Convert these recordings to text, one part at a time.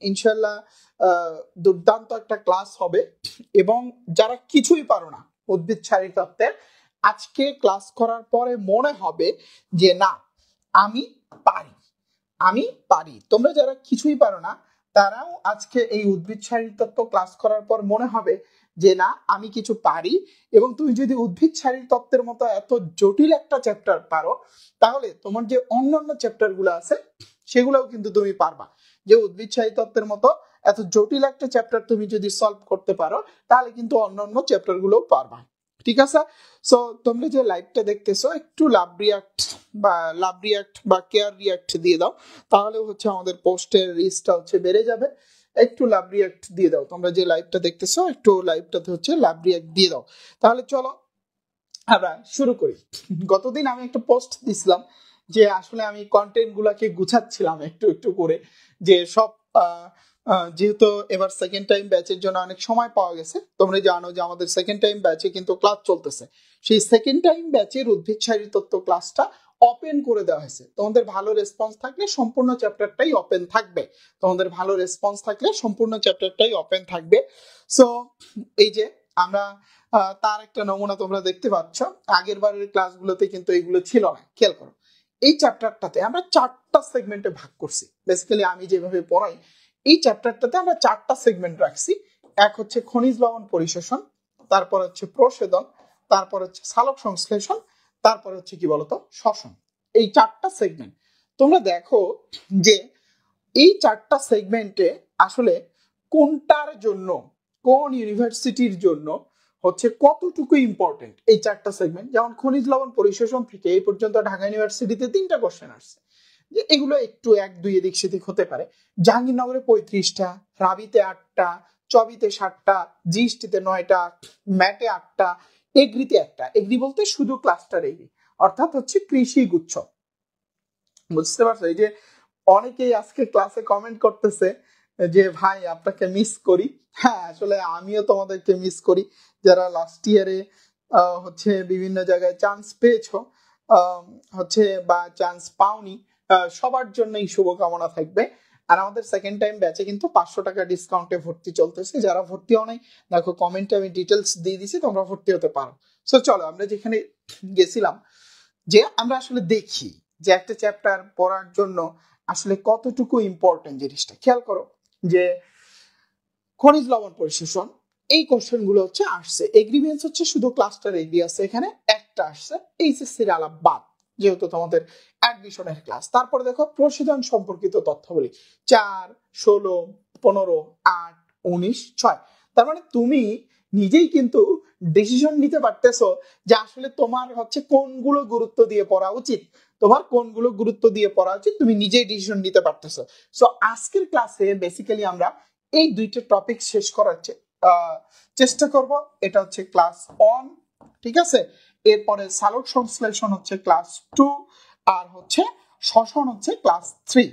ইনশাল্লাহ দুর্দান্ত একটা ক্লাস হবে। এবং যারা কিছুই পারো না উদ্ভিদ শারীরতত্ত্বের, আজকে ক্লাস করার পরে মনে হবে যে না, আমি পারি, আমি পারি। তোমরা যারা কিছুই পারো না তারাও আজকে এই উদ্ভিদ শারীরতত্ত্ব ক্লাস করার পর মনে হবে যে না, আমি কিছু পারি। এবং তুমি যদি উদ্ভিদ শারীরতত্ত্বের মতো এত জটিল একটা চ্যাপ্টার পারো, তাহলে তোমার যে অন্যান্য চ্যাপ্টার গুলো আছে সেগুলোও কিন্তু তুমি পারবা। যে উদ্ভিদ শারীরতত্ত্বের মতো এত জটিল একটা চ্যাপ্টার তুমি যদি সলভ করতে পারো, তাহলে কিন্তু অন্যান্য চ্যাপ্টার গুলো পারবা। ঠিক আছে? সো তোমরা যে লাইভটা দেখতেছো, একটু লাভ রিয়াক্ট বা কেয়ার রিয়াক্ট দিয়ে দাও, তাহলে হচ্ছে আমাদের পোস্টের রিচটা হচ্ছে বেড়ে যাবে। একটু লাভ রিয়াক্ট দিয়ে দাও, তোমরা যে লাইভটা দেখতেছো একটু লাইভটাতে হচ্ছে লাভ রিয়াক্ট দিয়ে দাও। তাহলে চলো আমরা শুরু করি। গতদিন আমি একটা পোস্ট দিছিলাম যে আসলে আমি কন্টেন্ট গুলাকে গুছাচ্ছিলাম একটু একটু করে, যে সব যেহেতু এবার সেকেন্ড টাইম ব্যাচের জন্য অনেক সময় পাওয়া গেছে। তোমরা জানো যে আমাদের সেকেন্ড টাইম ব্যাচে কিন্তু ক্লাস চলতেছে। সেই সেকেন্ড টাইম ব্যাচের উদ্ভিদ শারীরতত্ত্ব ক্লাসটা ওপেন করে দেওয়া হয়েছে। তোমাদের ভালো রেসপন্স থাকলে সম্পূর্ণ চ্যাপ্টারটাই ওপেন থাকবে। তোমাদের ভালো রেসপন্স থাকলে সম্পূর্ণ চ্যাপ্টারটাই ওপেন থাকবে। সো এই যে আমরা তার একটা নমুনা তোমরা দেখতে পাচ্ছ। আগের বারের ক্লাসগুলোতে কিন্তু এগুলো ছিল না, খেয়াল করো। এই চ্যাপ্টারটাতে আমরা 4টা সেগমেন্টে ভাগ করছি। বেসিক্যালি আমি যেভাবে পড়াই, এই চ্যাপ্টারটাতে আমরা 4টা সেগমেন্ট রাখছি। এক হচ্ছে খনিজ লবণ পরিশোষণ, তারপর হচ্ছে প্রস্বেদন, তারপর হচ্ছে সালোক সংশ্লেষণ, তারপর হচ্ছে কি বলতো শ্বসন। এই 4টা সেগমেন্ট তোমরা দেখো যে এই 4টা সেগমেন্টে আসলে কোনটার জন্য, কোন ইউনিভার্সিটির জন্য হচ্ছে কতটুকু ইম্পর্টেন্ট এই 4টা সেগমেন্ট। যেমন খনিজ লবণ পরিশোষণ থেকে এই পর্যন্ত ঢাকা ইউনিভার্সিটিতে 3টা কোশ্চেন আসছে, যে এগুলো একটু 1-2 এদিক সেদিক হতে পারে। জাহাঙ্গীরনগরে 35টা, রাবিতে 8টা, চবিতে 7টা, জিএসটিতে 9টা, ম্যাটে 8টা, এগ্রিতে 1টা। এগ্রি বলতে শুধু ক্লাস্টার এগ্রি, অর্থাৎ হচ্ছে কৃষি গুচ্ছ। বুঝতে পারছো? এই যে অনেকেই আজকে ক্লাসে কমেন্ট করতেছে যে ভাই আপনাকে মিস করি। হ্যাঁ, আসলে আমিও তোমাদেরকে মিস করি, যারা লাস্ট ইয়ারে হচ্ছে বিভিন্ন জায়গায় চান্স পেয়েছো হচ্ছে বা চান্স পাওনি, সবার জন্যই শুভকামনা থাকবে। আর আমাদের সেকেন্ড টাইম ব্যাচে কিন্তু 500 টাকা ডিসকাউন্টে ভর্তি চলতেছে। যারা ভর্তি হও নাই, দেখো কমেন্টে আমি ডিটেলস দিয়ে দিছি, তোমরা ভর্তি হতে পারো। সো চলো আমরা যেখানে গেছিলাম, যে আমরা আসলে দেখি যে একটা চ্যাপ্টার পড়ার জন্য আসলে কতটুকু ইম্পর্টেন্ট জিনিসটা। খেয়াল করো যে খনিজ লবণ পরিশোষণ, এই কোশ্চেন গুলো হচ্ছে আসছে। এগ্রিমেন্টস হচ্ছে শুধু ক্লাস্টার এগ্রি আছে, এখানে একটা আসছে। এইচএসসির আলাপ বাদ, যেহেতু তোমাদের অ্যাডমিশনের ক্লাস। তারপরে দেখো প্রশোধন সম্পর্কিত তথ্যাবলী 4, 16, 15, 8, 19, 6। তার মানে তুমি নিজেই কিন্তু ডিসিশন নিতে পারতেছো যে আসলে তোমার হচ্ছে কোনগুলো গুরুত্ব দিয়ে পড়া উচিত, তোমার কোনগুলো গুরুত্ব দিয়ে পড়া উচিত, তুমি নিজেই ডিসিশন নিতে পারতেছো। সো আজকের ক্লাসে বেসিক্যালি আমরা এই 2টা টপিক শেষ করার চেষ্টা করব। এটা হচ্ছে ক্লাস 1, ঠিক আছে? এরপরে সালোক সংশ্লেষণ হচ্ছে ক্লাস 2, আর হচ্ছে শ্বসন হচ্ছে ক্লাস 3।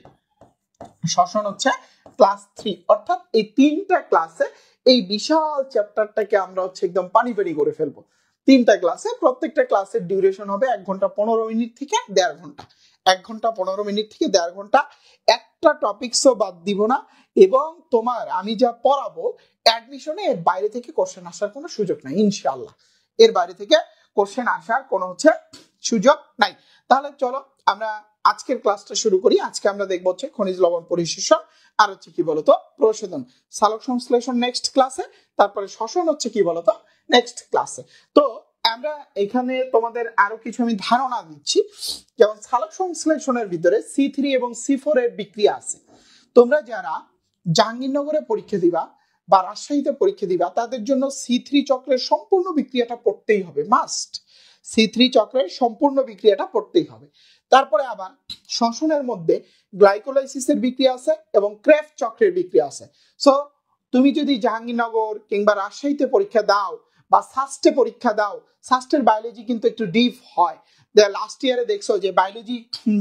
শ্বসন হচ্ছে ক্লাস 3, অর্থাৎ এই 3টা ক্লাসে এই বিশাল চ্যাপ্টারটাকে আমরা হচ্ছে একদম পানি করে ফেলবো। 3টা ক্লাসে, প্রত্যেকটা ক্লাসের ডিউরেশন হবে 1 ঘন্টা 15 মিনিট থেকে 1.5 ঘন্টা। 1 ঘন্টা 15 মিনিট থেকে 1.5 ঘন্টা। একটা টপিকসও বাদ দিব না। এবং তোমার আমি যা পড়াবো অ্যাডমিশনে এর বাইরে থেকে কোশ্চেন আসার কোনো সুযোগ নাই ইনশাআল্লাহ। এর বাইরে থেকে কোশ্চেন আসার কোনো হচ্ছে সুযোগ নাই। তাহলে চলো আমরা আজকের ক্লাসটা শুরু করি। আজকে আমরা দেখবো হচ্ছে খনিজ লবণ পরিশোষণ, আর হচ্ছে কি বলতো প্রশোধন। সালোক সংশ্লেষণ নেক্সট ক্লাসে, তারপরে শ্বসন হচ্ছে কি বলতো নেক্সট ক্লাসে। তো আমরা এখানে তোমাদের আরো কিছু আমি ধারণা দিচ্ছি। যেমন সালোক সংশ্লেষণের ভিতরে C3 এবং C4 এর বিক্রিয়া আছে। তোমরা যারা জাহাঙ্গীরনগরে পরীক্ষা দিবা বা রাজশাহীতে পরীক্ষা দিবা, তাদের জন্য C3 চক্রের সম্পূর্ণ বিক্রিয়াটা পড়তেই হবে, মাস্ট। C3 চক্রের সম্পূর্ণ বিক্রিয়াটা পড়তেই হবে। তারপরে আবার শ্বসনের মধ্যে গ্লাইকোলাইসিসের বিক্রিয়া আছে এবং ক্রেফট চক্রের বিক্রিয়া আছে। সো তুমি যদি জাহাঙ্গীরনগর কিংবা রাজশাহীতে পরীক্ষা দাও বা সাস্টে পরীক্ষা দাও, সাস্টের বায়োলজি কিন্তু একটু ডিপ হয়। লাস্ট ইয়ারে দেখছো যে বায়োলজি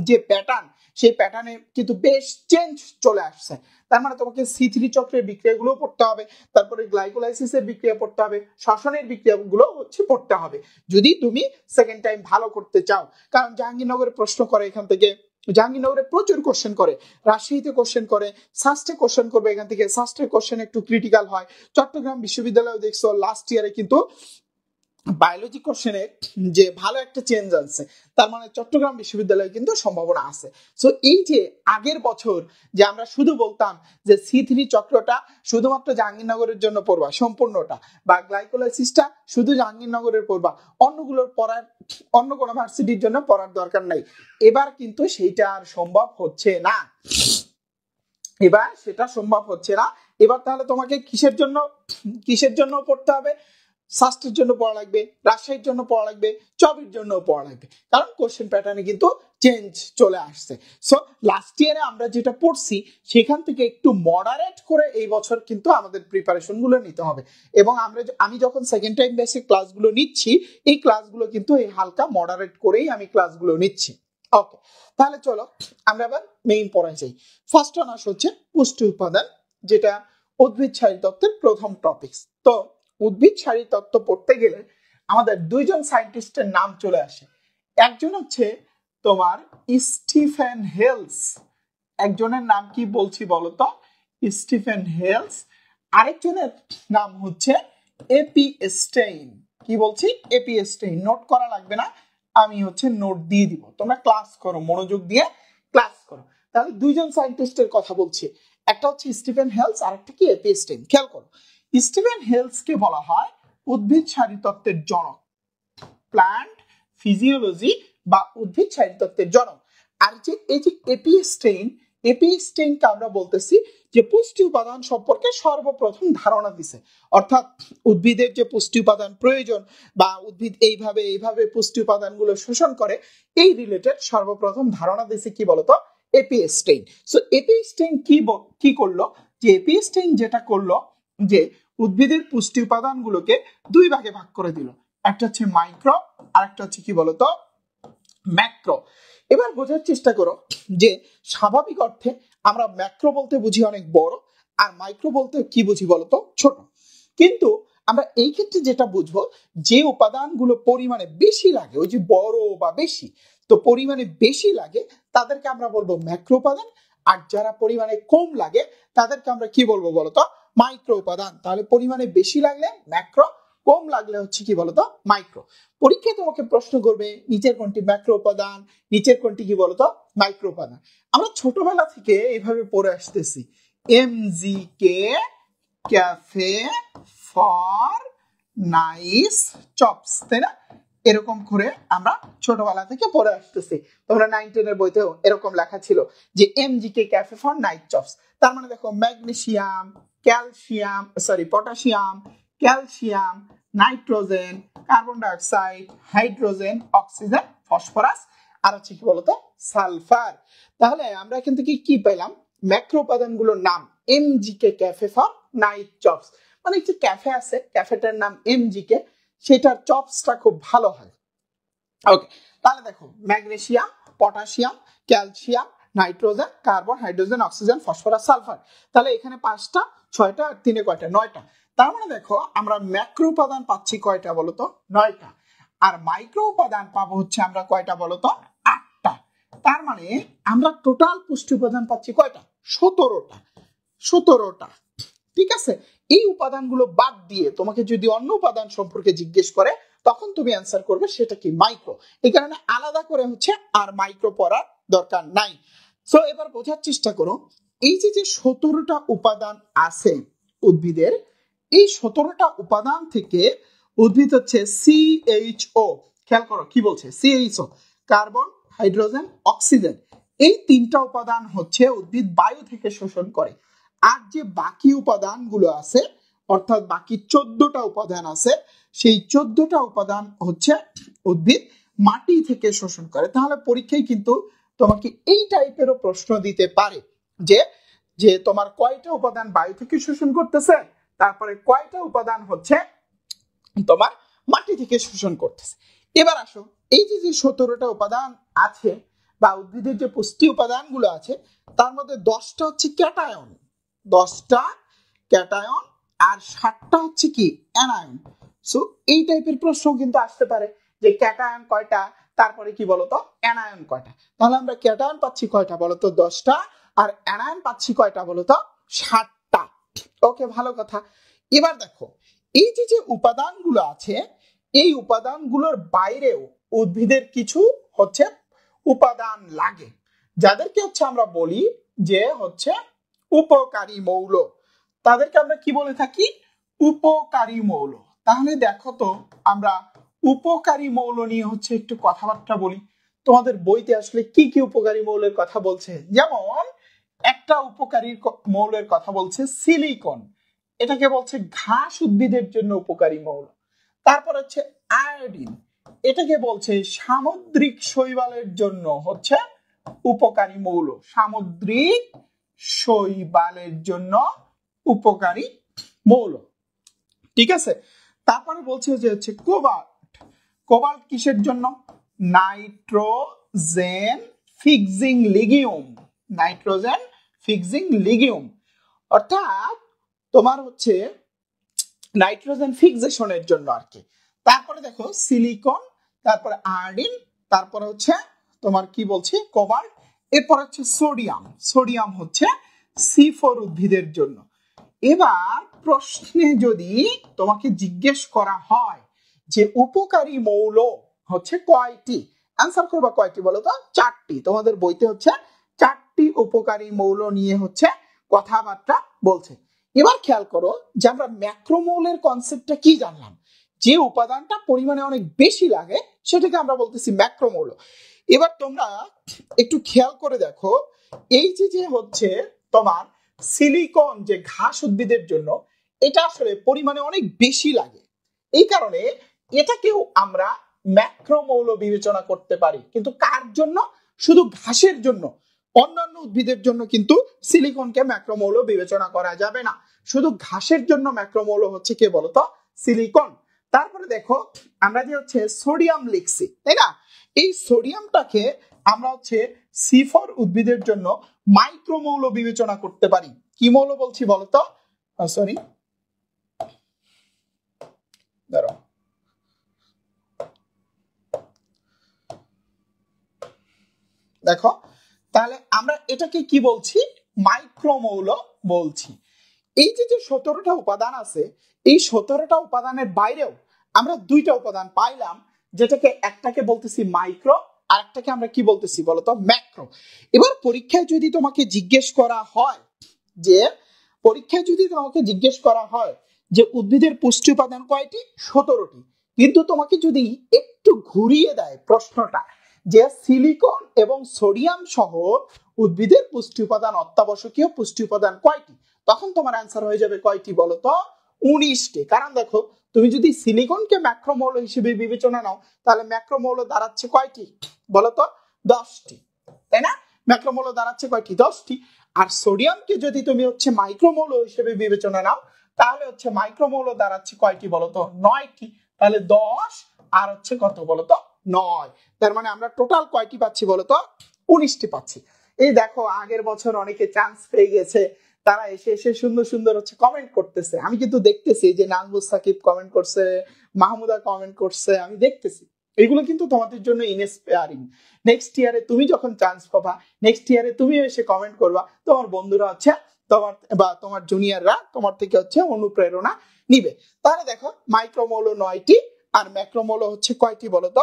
যে প্যাটার্ন, সেই প্যাটার্নে কিন্তু বেশ চেঞ্জ চলে আসছে। তার মানে তোমাকে C3 চক্রের বিক্রিয়াগুলো পড়তে হবে, তারপরে গ্লাইকোলাইসিসের বিক্রিয়া পড়তে হবে, শ্বসনের বিক্রিয়াগুলো হচ্ছে পড়তে হবে, যদি তুমি সেকেন্ড টাইম ভালো করতে চাও। কারণ জাহাঙ্গীরনগরে প্রশ্ন করে এখান থেকে জাহাঙ্গীরনগরে প্রচুর কোশ্চেন করে, রাজশাহীতে কোশ্চেন করে, সাস্টে কোশ্চেন করবে এখান থেকে, সাস্টের কোশ্চেন একটু ক্রিটিক্যাল হয়। চট্টগ্রাম বিশ্ববিদ্যালয়ে দেখছো লাস্ট ইয়ারে কিন্তু বায়োলজি কোশ্চেনে যে ভালো একটা চেঞ্জ আছে, তার মানে চট্টগ্রাম বিশ্ববিদ্যালয়ে কিন্তু সম্ভাবনা আছে। সো এই যে আগের বছর যে আমরা শুধু বলতাম যে C3 চক্রটা শুধুমাত্র জাহাঙ্গীরনগরের জন্য পড়বা সম্পূর্ণটা, বা গ্লাইকোলাইসিসটা শুধু জাহাঙ্গীরনগরের পড়বা, অন্যগুলোর পড়ার অন্য কোনো ভার্সিটির জন্য পড়ার দরকার নাই, এবার কিন্তু সেইটা আর সম্ভব হচ্ছে না। এবার সেটা সম্ভব হচ্ছে না। এবার তাহলে তোমাকে কিসের জন্য পড়তে হবে? সাস্টের জন্য পড়া লাগবে, রাজশাহীর জন্য পড়া লাগবে, চবির জন্য পড়া লাগবে, কারণ কোশ্চেন প্যাটার্নে কিন্তু চেঞ্জ চলে আসছে। সো লাস্ট ইয়ারে আমরা যেটা পড়ছি সেখান থেকে একটু মডারেট করে এই বছর কিন্তু আমাদের প্রিপারেশন গুলো নিতে হবে। এবং আমি যখন সেকেন্ড টাইম বেসিক ক্লাসগুলো নিচ্ছি, এই ক্লাসগুলো কিন্তু এই হালকা মডারেট করেই আমি ক্লাসগুলো নিচ্ছি। ওকে, তাহলে চলো আমরা আবার মেইন পড়ায় যাই। ফার্স্ট অনার্স হচ্ছে পুষ্টি উপাদান, যেটা উদ্ভিদ শারীরতত্ত্বের প্রথম টপিকস। তো উদ্ভিদ শারীরতত্ত্ব পড়তে গেলে আমাদের দুইজন সায়েন্টিস্টের নাম চলে আসে। একজন হচ্ছে তোমার স্টিফেন হেলস, একজনের নাম কি বলছি বলতো? Stephen Hales. আরেকজনের নাম হচ্ছে এপি স্টেইন। কি বলছি? AP Steyn. নোট করা লাগবে না, আমি হচ্ছে নোট দিয়ে দিব, তোমরা ক্লাস করো, মনোযোগ দিয়ে ক্লাস করো। তাহলে দুইজন সায়েন্টিস্টের কথা বলছি, একটা হচ্ছে স্টিফেন হেলস আর একটা কি এপি স্টেইন। খেয়াল করো, স্টিফেন হেলসকে বলা হয় উদ্ভিদ শারীরতত্ত্বের জনক, প্ল্যান্ট ফিজিওলজি বা উদ্ভিদ শারীরতত্ত্বের জনক। আর যে এই যে এপি স্টেইনকে আমরা বলতেছি যে পুষ্টি উপাদান সম্পর্কে সর্বপ্রথম ধারণা দিছে, অর্থাৎ উদ্ভিদের যে পুষ্টি উপাদান প্রয়োজন বা উদ্ভিদ এইভাবে পুষ্টি উপাদানগুলো শোষণ করে, এই রিলেটেড সর্বপ্রথম ধারণা দিছে কি বলতো? Epstein. So Epstein কি করলো? যে এপি স্টেইন যেটা করলো যে উদ্ভিদের পুষ্টি উপাদানগুলোকে দুই ভাগে ভাগ করে দিল, একটা হচ্ছে মাইক্রো আর একটা হচ্ছে কি বলতো? ম্যাক্রো। এবার বোঝার চেষ্টা করো যে স্বাভাবিক অর্থে আমরা ম্যাক্রো বলতে বুঝি অনেক বড়, আর মাইক্রো বলতে কি বুঝি বলতো? ছোট। কিন্তু আমরা এই ক্ষেত্রে যেটা বুঝবো, যে উপাদানগুলো পরিমাণে বেশি লাগে, ওই যে বড় বা বেশি, তো পরিমাণে বেশি লাগে তাদেরকে আমরা বলবো ম্যাক্রো উপাদান, আর যারা পরিমাণে কম লাগে তাদেরকে আমরা কি বলবো বলতো? মাইক্রো উপাদান। তাহলে পরিমাণে বেশি লাগলে ম্যাক্রো, কম লাগলে হচ্ছে কি বলতো? মাইক্রো। পরীক্ষায় তোমাকে প্রশ্ন করবে নিচের কোনটি ম্যাক্রো উপাদান, নিচের কোনটি কি বলতো? মাইক্রো উপাদান। আমরা ছোটবেলা থেকে এইভাবে পড়ে আসতেছি, MGK cafe for nice chops, তাই না? এরকম করে আমরা ছোটবেলা থেকে পড়ে আসতেছি। তোমরা 9-10 এর বইতেও এরকম লেখা ছিল যে MGK cafe for night chops. তার মানে দেখো magnesium, calcium, potassium, calcium, nitrogen, carbon dioxide, hydrogen, oxygen, phosphorus, আর হচ্ছে কি বলতো? সালফার। তাহলে আমরা এখান থেকে কি পেলাম? ম্যাক্রো উপাদানগুলোর নাম MGK cafe for night chops, মানে যে ক্যাফে আছে, ক্যাফেটার নাম MGK, সেটার চপসটা খুব ভালো হয়। ওকে, তাহলে দেখো magnesium, potassium, calcium, nitrogen, carbon, hydrogen, oxygen, phosphorus, sulphur. তাহলে এখানে 5টা, 6টা আর 3-এ কয়টা? 9টা। তার মানে দেখো আমরা ম্যাক্রো উপাদান পাচ্ছি কয়টা বলতো? 9টা। আর মাইক্রো উপাদান পাবো হচ্ছে আমরা কয়টা বলতো? 8টা। তার মানে আমরা টোটাল পুষ্টি উপাদান পাচ্ছি কয়টা? 17টা। ঠিক আছে, এই উপাদানগুলো বাদ দিয়ে তোমাকে যদি অন্য উপাদান সম্পর্কে জিজ্ঞেস করে তখন তুমি অ্যান্সার করবে সেটা কি? মাইক্রো। এই কারণে আলাদা করে হচ্ছে আর মাইক্রো পড়ার দরকার নাই। সো এবার বোঝার চেষ্টা করো, এই যে 17টা উপাদান আছে উদ্ভিদের, এই 17টা উপাদান থেকে উদ্ভিদ হচ্ছে CHO, খেয়াল করো কি বলছে? CHO, কার্বন, হাইড্রোজেন, অক্সিজেন, এই 3টা উপাদান হচ্ছে উদ্ভিদ বায়ু থেকে শোষণ করে। আর যে বাকি উপাদানগুলো আছে, অর্থাৎ বাকি 14টা উপাদান আছে, সেই 14টা উপাদান হচ্ছে উদ্ভিদ মাটি থেকে শোষণ করে। তাহলে পরীক্ষায় কিন্তু তোমাকে এই টাইপেরও প্রশ্ন দিতে পারে যে যে তোমার কয়টা উপাদান বায়ু থেকে শোষণ করতেছে, তারপরে কয়টা উপাদান হচ্ছে তোমার মাটি থেকে শোষণ করতেছে। এবার আসো, এই যে 17টা উপাদান আছে বা উদ্ভিদের যে পুষ্টি উপাদানগুলো আছে, তার মধ্যে 10টা হচ্ছে ক্যাটায়ন, 10টা ক্যাটায়ন, আর 7টা হচ্ছে কি? অ্যানায়ন। সো এই টাইপের প্রশ্ন কিন্তু আসতে পারে যে ক্যাটায়ন কয়টা, তারপরে কি বলতো অ্যানায়ন কয়টা, তাহলে আমরা ক্যাটায়ন পাচ্ছি কয়টা বলতো 10টা, আর অ্যানায়ন পাচ্ছি কয়টা বলতো 60টা। ওকে, ভালো কথা। এবার দেখো এই যে যে উপাদানগুলো আছে এই উপাদানগুলোর বাইরেও উদ্ভিদের কিছু হচ্ছে উপাদান লাগে, যাদেরকে হচ্ছে আমরা বলি যে হচ্ছে উপকারী মৌল। তাদেরকে আমরা কি বলে থাকি? উপকারী মৌল। তাহলে দেখো তো আমরা উপকারী মৌল নিয়ে হচ্ছে একটু কথাবার্তা বলি। তোমাদের বইতে আসলে কি কি উপকারী মৌলের কথা বলছে? যেমন একটা উপকারী মৌলের কথা বলছে সিলিকন, এটাকে বলছে ঘাস উদ্ভিদের জন্য উপকারী মৌল। তারপর হচ্ছে আয়োডিন, এটাকে বলছে সামুদ্রিক শৈবালের জন্য হচ্ছে উপকারী মৌল, সামুদ্রিক শৈবালের জন্য উপকারী মৌল। ঠিক আছে, তারপরে বলছে যে হচ্ছে কোবাল্ট, কোবাল্ট কিসের জন্য? Nitrogen fixing legume, nitrogen fixing legume, অর্থাৎ তোমার হচ্ছে নাইট্রোজেন ফিক্সেশনের জন্য আর কি। তারপরে দেখো সিলিকন, তারপরে আয়োডিন, তারপরে হচ্ছে তোমার কি বলছি কোবাল্ট, এরপর হচ্ছে সোডিয়াম, সোডিয়াম হচ্ছে C4 উদ্ভিদের জন্য। এবার প্রশ্নে যদি তোমাকে জিজ্ঞেস করা হয় যে উপকারী মৌল হচ্ছে কয়টি, অ্যান্সার করবা কয়টি বলো তো? 4টি। তোমাদের বইতে হচ্ছে 4টি উপকারী মৌল নিয়ে হচ্ছে কথাবার্তা বলছে। এবার খেয়াল করো যে আমরা ম্যাক্রোমৌলের কনসেপ্টটা কি জানলাম, যে উপাদানটা পরিমাণে অনেক বেশি লাগে সেটাকে আমরা বলতেছি ম্যাক্রোমৌল। এবার তোমরা একটু খেয়াল করে দেখো এই যে যে হচ্ছে তোমার সিলিকন যে ঘাস উদ্ভিদের জন্য এটা আসলে পরিমাণে অনেক বেশি লাগে, এই কারণে এটাকেও আমরা ম্যাক্রোমৌল বিবেচনা করতে পারি। কিন্তু কার জন্য? শুধু ঘাসের জন্য, অন্যান্য উদ্ভিদের জন্য কিন্তু সিলিকনকে ম্যাক্রোমৌল বিবেচনা করা যাবে না। শুধু ঘাসের জন্য ম্যাক্রোমৌল হচ্ছে কে বলতো? সিলিকন। তারপরে দেখো আমরা যে হচ্ছে সোডিয়াম লিখছি, তাই না? এই সোডিয়ামটাকে আমরা হচ্ছে C4 উদ্ভিদের জন্য মাইক্রোমৌল বিবেচনা করতে পারি। কি মৌল বলছি বলতো? সরি, দাঁড়াও, দেখো তাহলে আমরা এটাকে কি বলছি? মাইক্রোমৌল বলছি। এই যে যে 17টা উপাদান আছে এই 17টা উপাদানের বাইরেও আমরা 2টা উপাদান পাইলাম, যেটাকে একটাকে বলতেছি মাইক্রো আর একটাকে আমরা কি বলতেছি বলতো? ম্যাক্রো। এবার পরীক্ষায় যদি তোমাকে জিজ্ঞেস করা হয় যে যে উদ্ভিদের পুষ্টি উপাদান কয়টি? 17টি। কিন্তু তোমাকে যদি একটু ঘুরিয়ে দেয় প্রশ্নটা যে সিলিকন এবং সোডিয়াম সহ উদ্ভিদের পুষ্টি উপাদান, অত্যাবশ্যকীয় পুষ্টি উপাদান কয়টি, তখন তোমার অ্যান্সার হয়ে যাবে কয়টি বলতো? 19টি। কারণ দেখো তুমি যদি সিলিকনকে ম্যাক্রোমৌল হিসেবে বিবেচনা নাও তাহলে ম্যাক্রোমৌল দাঁড়াচ্ছে কয়টি বলতো? 10টি, তাই না? ম্যাক্রোমৌল দাঁড়াচ্ছে কয়টি? 10টি। আর সোডিয়ামকে যদি তুমি হচ্ছে মাইক্রোমৌল হিসেবে বিবেচনা নাও তাহলে হচ্ছে মাইক্রোমৌল দাঁড়াচ্ছে কয়টি বলতো? 9টি। তাহলে 10 আর হচ্ছে কত বলতো? 9। তার মানে আমরা টোটাল কয়টি পাচ্ছি বলতো? 19টি পাচ্ছি। এই দেখো আগের বছর অনেকে চান্স পেয়ে গেছে, তারা এসে এসে সুন্দর সুন্দর হচ্ছে কমেন্ট করতেছে, আমি কিন্তু দেখতেছি যে নাজমুস সাকিব কমেন্ট করছে, মাহমুদা কমেন্ট করছে, আমি দেখতেছি। এগুলো কিন্তু তোমাদের জন্য ইন্সপায়ারিং। নেক্সট ইয়ারে তুমি যখন চান্স পাবা, নেক্সট ইয়ারে তুমি এসে কমেন্ট করবা, তোমার বন্ধুরা হচ্ছে তোমার বা তোমার জুনিয়ররা তোমার থেকে হচ্ছে অনুপ্রেরণা নিবে। তাহলে দেখো মাইক্রোমৌল 9টি আর ম্যাক্রোমৌল হচ্ছে কয়টি বলতো?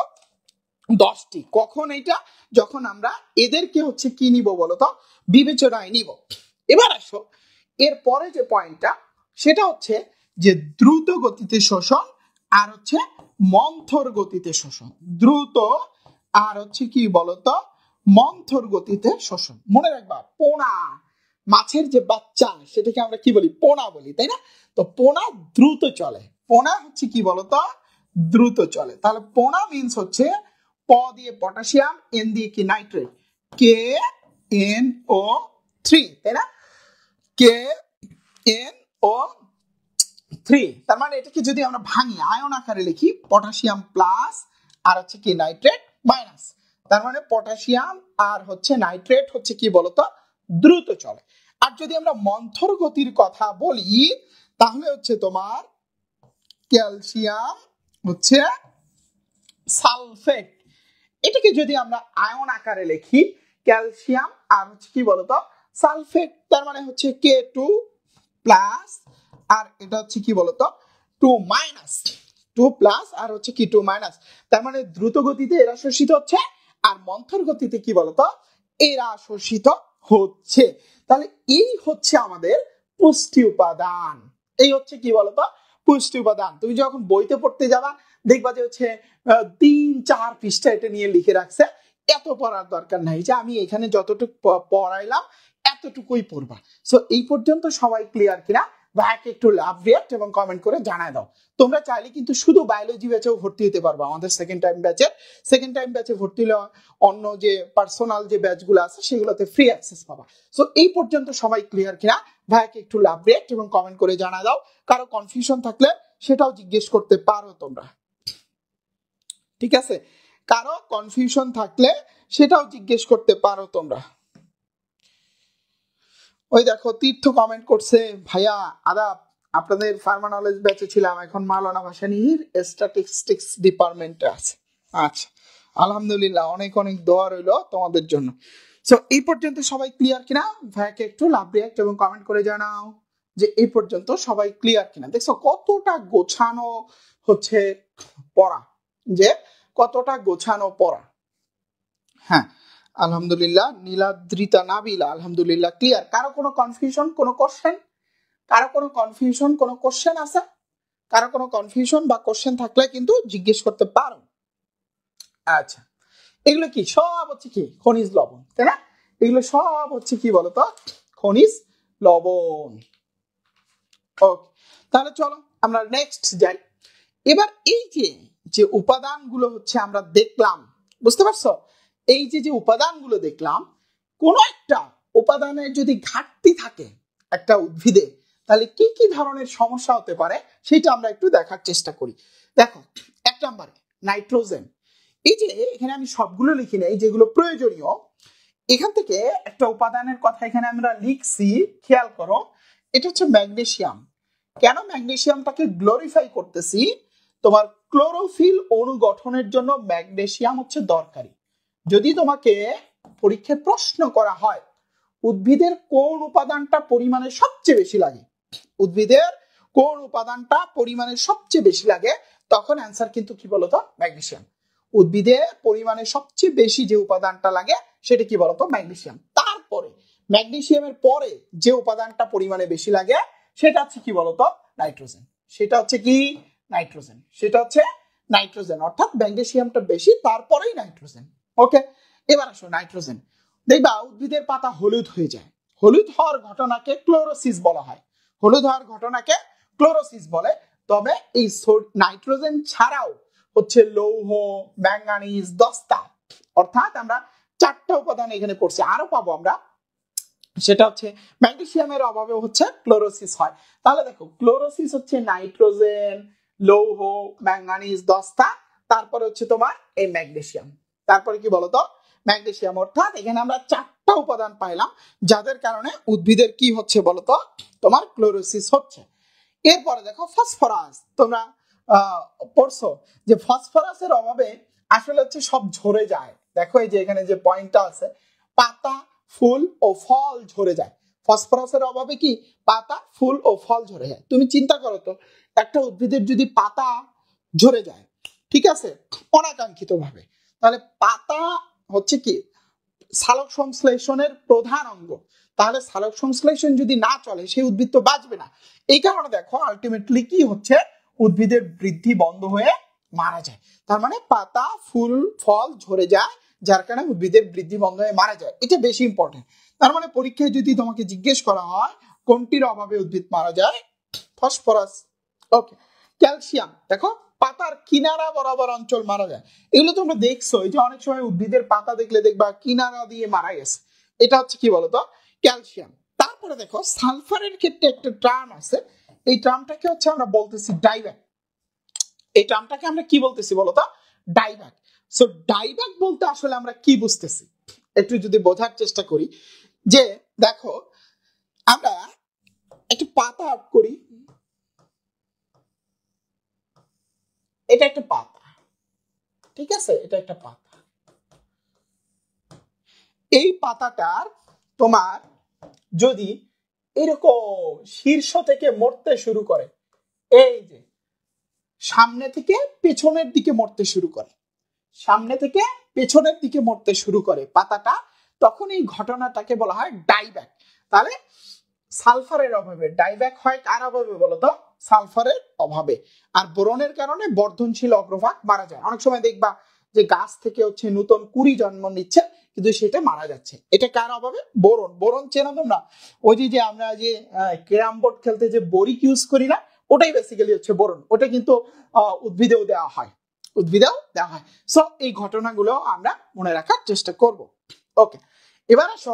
10টি। কখন এটা? যখন আমরা এদেরকে হচ্ছে কি নিব বলতো? বিবেচনায় নিব। এবার আসো এর পরে যে পয়েন্টটা সেটা হচ্ছে যে দ্রুত গতিতে শোষণ আর হচ্ছে মন্থর গতিতে শোষণ। দ্রুত আর হচ্ছে কি বলতো? মন্থর গতিতে শোষণ। মনে রাখবা পোনা, মাছের যে বাচ্চা সেটাকে আমরা কি বলি? পোনা বলি, তাই না? তো পোনা দ্রুত চলে, পোনা হচ্ছে কি বলতো? দ্রুত চলে। তাহলে পোনা মিন্স হচ্ছে প দিয়ে পটাশিয়াম, এন দিয়ে কি নাইট্রেট, KNO3, তাই না? KNO3। তার মানে এটাকে যদি আমরা ভাঙি আয়ন আকারে লিখি পটাশিয়াম প্লাস আর হচ্ছে কি নাইট্রেট মাইনাস, তার মানে পটাশিয়াম আর হচ্ছে নাইট্রেট হচ্ছে কি বলতো? দ্রুত চলে। আর যদি আমরা মন্থর গতির কথা বলি তাহলে হচ্ছে তোমার ক্যালসিয়াম হচ্ছে সালফেট, এটাকে যদি আমরা আয়ন আকারে লিখি ক্যালসিয়াম আর হচ্ছে কি বলতো সালফেট, তার মানে হচ্ছে K2 প্লাস আর এটা হচ্ছে কি বলতো 2 মাইনাস, 2 প্লাস আর হচ্ছে কি 2 মাইনাস, তার মানে দ্রুত গতিতে এরা শোষিত হচ্ছে আর মন্থর গতিতে কি বলতো এরা শোষিত হচ্ছে। তাহলে এই হচ্ছে আমাদের পুষ্টি উপাদান, এই হচ্ছে কি বলতো পুষ্টি উপাদান। তুমি যখন বইতে পড়তে যাবা দেখবা যে হচ্ছে 3-4 পৃষ্ঠা এটা নিয়ে লিখে রাখছে, এত পড়ার দরকার নাই, যে আমি এখানে যতটুকু পড়াইলাম এতটুকুই পড়বা। সো এই পর্যন্ত সবাই ক্লিয়ার কিনা ভাইকে একটু লাভ রিয়াক্ট এবং কমেন্ট করে জানায় দাও। তোমরা চাইলে কিন্তু শুধু বায়োলজি ব্যাচেও ভর্তি হতে পারবা, আমাদের সেকেন্ড টাইম ব্যাচে ভর্তি হলে অন্য যে পার্সোনাল যে ব্যাচগুলো আছে সেগুলোতে ফ্রি অ্যাক্সেস পাবা। সো এই পর্যন্ত সবাই ক্লিয়ার কিনা ভাইকে একটু লাভ রিয়াক্ট এবং কমেন্ট করে জানায় দাও। কারো কনফিউশন থাকলে সেটাও জিজ্ঞেস করতে পারো তোমরা, ঠিক আছে? কারো কনফিউশন থাকলে সেটাও জিজ্ঞেস করতে পারো তোমরা। ওই দেখো তীর্থ কমেন্ট করছে, ভাইয়া আদাব, আপনাদের ফার্মা নলেজ ব্যাচে ছিলাম, এখন মাওলানা ভাসানীর স্ট্যাটিস্টিক্স ডিপার্টমেন্টে আছে। আচ্ছা, আলহামদুলিল্লাহ, অনেক অনেক দোয়া রইলো তোমাদের জন্য। সো এই পর্যন্ত সবাই ক্লিয়ার কিনা ভাইয়াকে একটু লাভ রিয়াক্ট এবং কমেন্ট করে জানাও যে এই পর্যন্ত সবাই ক্লিয়ার কিনা। দেখছো কতটা গোছানো হচ্ছে পড়া, যে কতটা গোছানো পড়া। হ্যাঁ আলহামদুলিল্লাহ, নীলাদ্রিতা নাবিলা আলহামদুলিল্লাহ ক্লিয়ার। কারো কোনো কনফিউশন কোনো কোশ্চেন, কারো কোনো কনফিউশন কোনো কোশ্চেন আছে? কারো কোনো কনফিউশন বা কোশ্চেন থাকলে কিন্তু জিজ্ঞেস করতে পারো। আচ্ছা, এগুলো কি সব হচ্ছে কি খনিজ লবণ, তাই না? এগুলো সব হচ্ছে কি বলতো খনিজ লবণ। ওকে, তাহলে চলো আমরা নেক্সট যাই। এবার এই যে যে উপাদানগুলো হচ্ছে আমরা দেখলাম, বুঝতে পারছো? এই যে যে উপাদানগুলো দেখলাম, কোন একটা উপাদানের যদি ঘাটতি থাকে একটা উদ্ভিদে, তাহলে কি কি ধরনের সমস্যা হতে পারে সেটা আমরা একটু দেখার চেষ্টা করি। দেখো, এক নম্বরে নাইট্রোজেন। এই যে এখানে আমি সবগুলো লিখি নাই, যেগুলো প্রয়োজনীয়, এখান থেকে একটা উপাদানের কথা এখানে আমরা লিখছি, খেয়াল করো, এটা হচ্ছে ম্যাগনেসিয়াম। কেন ম্যাগনেসিয়ামটাকে গ্লোরিফাই করতেছি? তোমার ক্লোরোফিল অণু গঠনের জন্য ম্যাগনেসিয়াম হচ্ছে দরকারি। যদি তোমাকে পরীক্ষায় প্রশ্ন করা হয় উদ্ভিদের কোন উপাদানটা পরিমাণে সবচেয়ে বেশি লাগে, উদ্ভিদের কোন উপাদানটা পরিমাণে সবচেয়ে বেশি লাগে, তখন অ্যান্সার কিন্তু কি বলতো ম্যাগনেসিয়াম। উদ্ভিদে পরিমাণে সবচেয়ে বেশি যে উপাদানটা লাগে সেটা কি বলতো ম্যাগনেসিয়াম। তারপরে ম্যাগনেসিয়ামের পরে যে উপাদানটা পরিমাণে বেশি লাগে সেটা হচ্ছে কি বলতো নাইট্রোজেন। সেটা হচ্ছে কি নাইট্রোজেন, সেটা হচ্ছে নাইট্রোজেন, অর্থাৎ ম্যাগনেসিয়ামটা বেশি তারপরেই নাইট্রোজেন। ওকে, এবার আসো নাইট্রোজেন। দেখবা উদ্ভিদের পাতা হলুদ হয়ে যায়, হলুদ হওয়ার ঘটনাকে ক্লোরোসিস বলা হয়, হলুদ হওয়ার ঘটনাকে ক্লোরোসিস বলে। তবে এই নাইট্রোজেন ছাড়াও হচ্ছে লৌহ, ম্যাঙ্গানিজ, দস্তা, অর্থাৎ আমরা 4টা উপাদান এখানে পড়ছি, আরো পাবো আমরা, সেটা হচ্ছে ম্যাগনেসিয়ামের অভাবে হচ্ছে ক্লোরোসিস হয়। তাহলে দেখো ক্লোরোসিস হচ্ছে নাইট্রোজেন, লৌহ, ম্যাঙ্গানিজ, দস্তা, তারপরে হচ্ছে তোমার এই ম্যাগনেসিয়াম, তারপরে কি বলতো ম্যাগনেসিয়াম। অর্থাৎ এখানে আমরা 4টা উপাদান পাইলাম যাদের কারণে উদ্ভিদের কি হচ্ছে বলতো তোমার ক্লোরোসিস হচ্ছে। এরপরে দেখো ফসফরাস, তোমরা পড়ছো যে ফসফরাসের অভাবে আসলে হচ্ছে সব ঝরে যায়। দেখো এই যে এখানে যে পয়েন্টটা আছে, পাতা, ফুল ও ফল ঝরে যায়। ফসফরাসের অভাবে কি পাতা, ফুল ও ফল ঝরে যায়। তুমি চিন্তা করো তো, একটা উদ্ভিদের যদি পাতা ঝরে যায়, ঠিক আছে, অনাকাঙ্ক্ষিত ভাবে, তাহলে পাতা হচ্ছে কি সালোক সংশ্লেষণের প্রধান অঙ্গ, তাহলে সালোক সংশ্লেষণ যদি না চলে সেই উদ্ভিদ তো বাঁচবে না। এই কারণে দেখো আলটিমেটলি কি হচ্ছে, উদ্ভিদের বৃদ্ধি বন্ধ হয়ে মারা যায়। তার মানে পাতা, ফুল, ফল ঝরে যায়, যার কারণে উদ্ভিদের বৃদ্ধি বন্ধ হয়ে মারা যায়। এটা বেশি ইম্পর্টেন্ট। তার মানে পরীক্ষায় যদি তোমাকে জিজ্ঞেস করা হয় কোনটির অভাবে উদ্ভিদ মারা যায়, ফসফরাস। ওকে, ক্যালসিয়াম, দেখো পাতার কিনারা বরাবর অঞ্চল মারা যায়। এগুলো তোমরা দেখছো, এই যে অনেক সময় উদ্ভিদের পাতা দেখলে দেখবা কিনারা দিয়ে মারা গেছে, এটা হচ্ছে কি বলতো ক্যালসিয়াম। তারপরে দেখো সালফারের ক্ষেত্রে একটা টার্ম আছে, এই টার্মটাকে হচ্ছে আমরা বলতেছি ডাইব্যাক। এই টার্মটাকে আমরা কি বলতেছি বলতো ডাইব্যাক। সো ডাইব্যাক বলতে আসলে আমরা কি বুঝতেছি একটু যদি বোঝার চেষ্টা করি, যে দেখো আমরা একটু পাতা আর্ট করি, এটা একটা পাতা, ঠিক আছে, এটা একটা পাতা, এই পাতাটার তোমার যদি এরকম শীর্ষ থেকে মরতে শুরু করে, এই যে সামনে থেকে পেছনের দিকে মরতে শুরু করে, সামনে থেকে পেছনের দিকে মরতে শুরু করে পাতাটা, তখন এই ঘটনাটাকে বলা হয় ডাইব্যাক। তাহলে সালফারের অভাবে ডাইব্যাক হয় কার অভাবে বলতো? সালফারের অভাবে। আর বোরনের কারণে বর্ধনশীল অগ্রভাগ মারা যায়। অনেক সময় দেখবা যে গাছ থেকে হচ্ছে নতুন কুড়ি জন্ম নিচ্ছে কিন্তু সেটা মারা যাচ্ছে, এটা কার অভাবে? বোরন। বোরন চেনো তোমরা? ওই যে আমরা যে ক্যারাম বোর্ড খেলতে যে বরিক ইউজ করি না, ওটাই বেসিক্যালি হচ্ছে বোরন। ওটা কিন্তু উদ্ভিদেও দেওয়া হয়, উদ্ভিদেও দেওয়া হয়। সো এই ঘটনাগুলো আমরা মনে রাখার চেষ্টা করব। ওকে, এবার আসো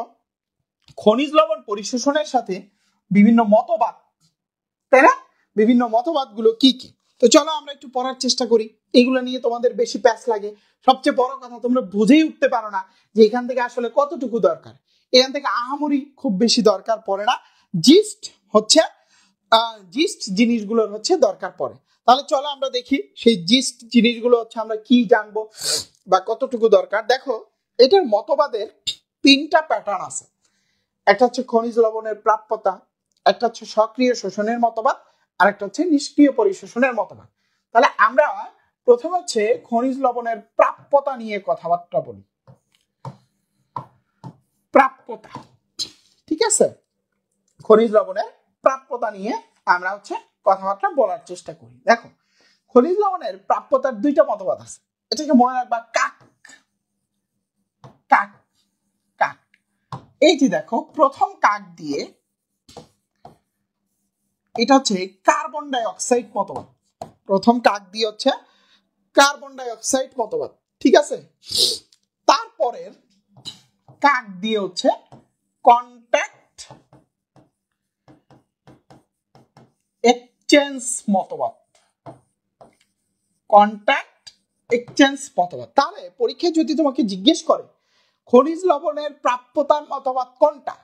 খনিজ লবণ পরিশোষণের সাথে বিভিন্ন মতবাদ, তাই না? বিভিন্ন মতবাদ গুলো কি কি? তো চলো আমরা একটু পড়ার চেষ্টা করি। এগুলো নিয়ে তোমাদের বেশি প্যাচ লাগে। সবচেয়ে বড় কথা, তোমরা বুঝেই উঠতে পারো না যে এখান থেকে আসলে কতটুকু দরকার। এখান থেকে আহামরি খুব বেশি দরকার পড়ে না, জিস্ট হচ্ছে জিস্ট জিনিসগুলোর হচ্ছে দরকার পড়ে। তাহলে চলো আমরা দেখি সেই জিস্ট জিনিসগুলো হচ্ছে আমরা কি জানবো বা কতটুকু দরকার। দেখো, এটার মতবাদের তিনটা প্যাটার্ন আছে। একটা হচ্ছে খনিজ লবণের প্রাপ্যতা, একটা হচ্ছে সক্রিয় শোষণের মতবাদ, আর একটা হচ্ছে নিষ্ক্রিয় পরিশোষণের মতবাদ। তাহলে আমরা প্রথম হচ্ছে খনিজ লবণের প্রাপ্যতা নিয়ে কথাবার্তা বলি। প্রাপ্যতা, ঠিক আছে? খনিজ লবণের প্রাপ্যতা নিয়ে আমরা হচ্ছে কথাবার্তা বলার চেষ্টা করি। দেখো, খনিজ লবণের প্রাপ্যতার দুইটা মতবাদ আছে, এটাকে মনে রাখবা। কাক কাক কাক, এই যে দেখো প্রথম কাক দিয়ে, এটা হচ্ছে কার্বন ডাই অক্সাইড মতবাদ। প্রথম কাক দিয়ে হচ্ছে কার্বন ডাই অক্সাইড মতবাদ, ঠিক আছে? তারপরের কাক দিয়ে হচ্ছে কন্ট্যাক্ট এক্সচেঞ্জ মতবাদ। কন্ট্যাক্ট এক্সচেঞ্জ মতবাদ। তাহলে পরীক্ষায় যদি তোমাকে জিজ্ঞেস করে খনিজ লবণের প্রাপ্যতার মতবাদ কোনটা,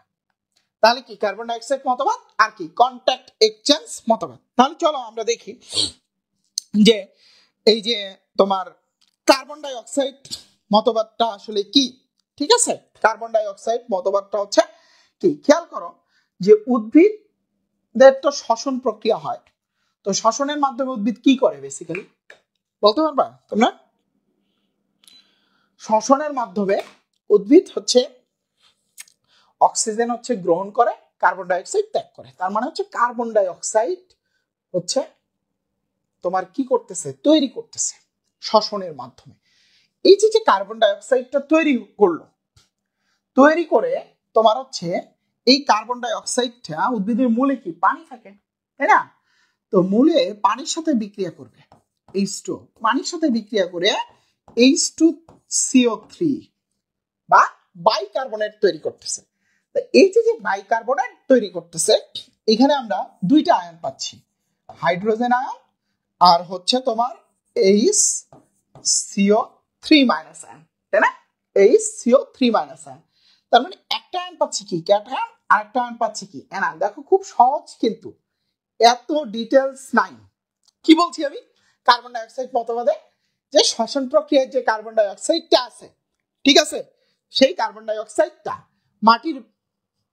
তাহলে কি কার্বন ডাই অক্সাইড মতবাদ আর কি কন্ট্যাক্ট এক্সচেঞ্জ মতবাদ। তাহলে চলো আমরা দেখি যে এই যে তোমার কার্বন ডাই অক্সাইড মতবাদটা আসলে কি, ঠিক আছে? কার্বন ডাই অক্সাইড মতবাদটা হচ্ছে কি, খেয়াল করো যে উদ্ভিদের তো শ্বসন প্রক্রিয়া হয়, তো শ্বসনের মাধ্যমে উদ্ভিদ কি করে বেসিক্যালি বলতে পারবা তোমরা? শ্বসনের মাধ্যমে উদ্ভিদ হচ্ছে অক্সিজেন হচ্ছে গ্রহণ করে, কার্বন ডাই অক্সাইড ত্যাগ করে। তার মানে হচ্ছে কার্বন ডাই অক্সাইড হচ্ছে তোমার কি করতেছে, তৈরি করতেছে শ্বসনের মাধ্যমে। এই যে কার্বন ডাই অক্সাইডটা তৈরি করলো, তৈরি করে তোমার হচ্ছে এই কার্বন ডাই অক্সাইডটা উদ্ভিদের মূলে কি পানি থাকে, তাই না? তো মূলে পানির সাথে বিক্রিয়া করবে, H2, পানির সাথে বিক্রিয়া করে H2CO3 বা বাইকার্বনেট তৈরি করতেছে। এই যে বাইকার্বনেট তৈরি করতেছে, এখানে আমরা দুইটা আয়ন পাচ্ছি, হাইড্রোজেন আয়ন আর হচ্ছে তোমার HCO3 মাইনাস আয়ন, তাই না? HCO3 minus ion. তার মানে একটা আয়ন পাচ্ছি কি ক্যাটায়ন, আর একটা আয়ন পাচ্ছি কি অ্যানায়ন। দেখো খুব সহজ, কিন্তু এত ডিটেলস নাই। কি বলছি আমি? কার্বন ডাই অক্সাইড মতবাদে যে শ্বসন প্রক্রিয়ায় যে কার্বন ডাই অক্সাইডটা আছে, ঠিক আছে, সেই কার্বন ডাই অক্সাইডটা মাটির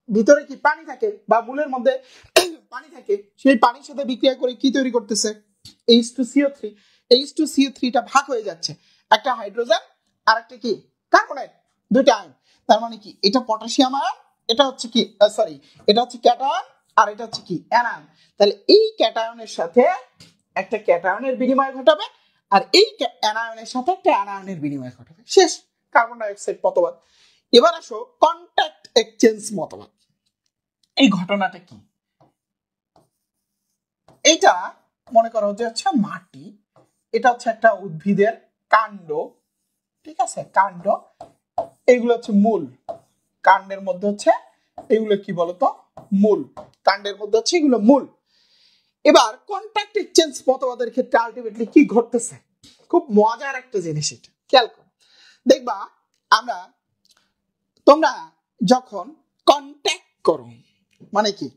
ভিতরে কি পানি থাকে বা মূলের মধ্যে পানি থাকে, সেই পানির সাথে বিক্রিয়া করে কি তৈরি করতেছে, H2CO3। H2CO3টা ভাগ হয়ে যাচ্ছে, একটা হাইড্রোজেন আর একটা কি কার্বনেট, দুইটা আয়ন। তার মানে কি এটা পটাশিয়াম আয়ন, এটা হচ্ছে কি সরি, এটা হচ্ছে ক্যাটায়ন আর এটা হচ্ছে কি অ্যানায়ন। তাহলে এই ক্যাটায়নের সাথে একটা ক্যাটায়নের বিনিময় ঘটাবে আর এই অ্যানায়নের সাথে একটা অ্যানায়নের বিনিময় ঘটাবে, শেষ কার্বন ডাই অক্সাইড মতবাদ। এবার আসো কন্ট্যাক্ট এক্সচেঞ্জ মতবাদ। এই ঘটনাটা কি? এটা মনে করো যে হচ্ছে মাটি, এটা হচ্ছে একটা উদ্ভিদের কাণ্ড, ঠিক আছে, কাণ্ড, এগুলো হচ্ছে মূল, কাণ্ডের মধ্যে হচ্ছে এগুলো কি বলতো মূল, কাণ্ডের মধ্যে হচ্ছে এগুলো মূল। এবার কন্ট্যাক্ট এক্সচেঞ্জ মতবাদের ক্ষেত্রে আলটিমেটলি কি ঘটতেছে, খুব মজার একটা জিনিস, এটা খেয়াল করো। দেখবা আমরা, তোমরা যখন কন্ট্যাক্ট করো মানে কি,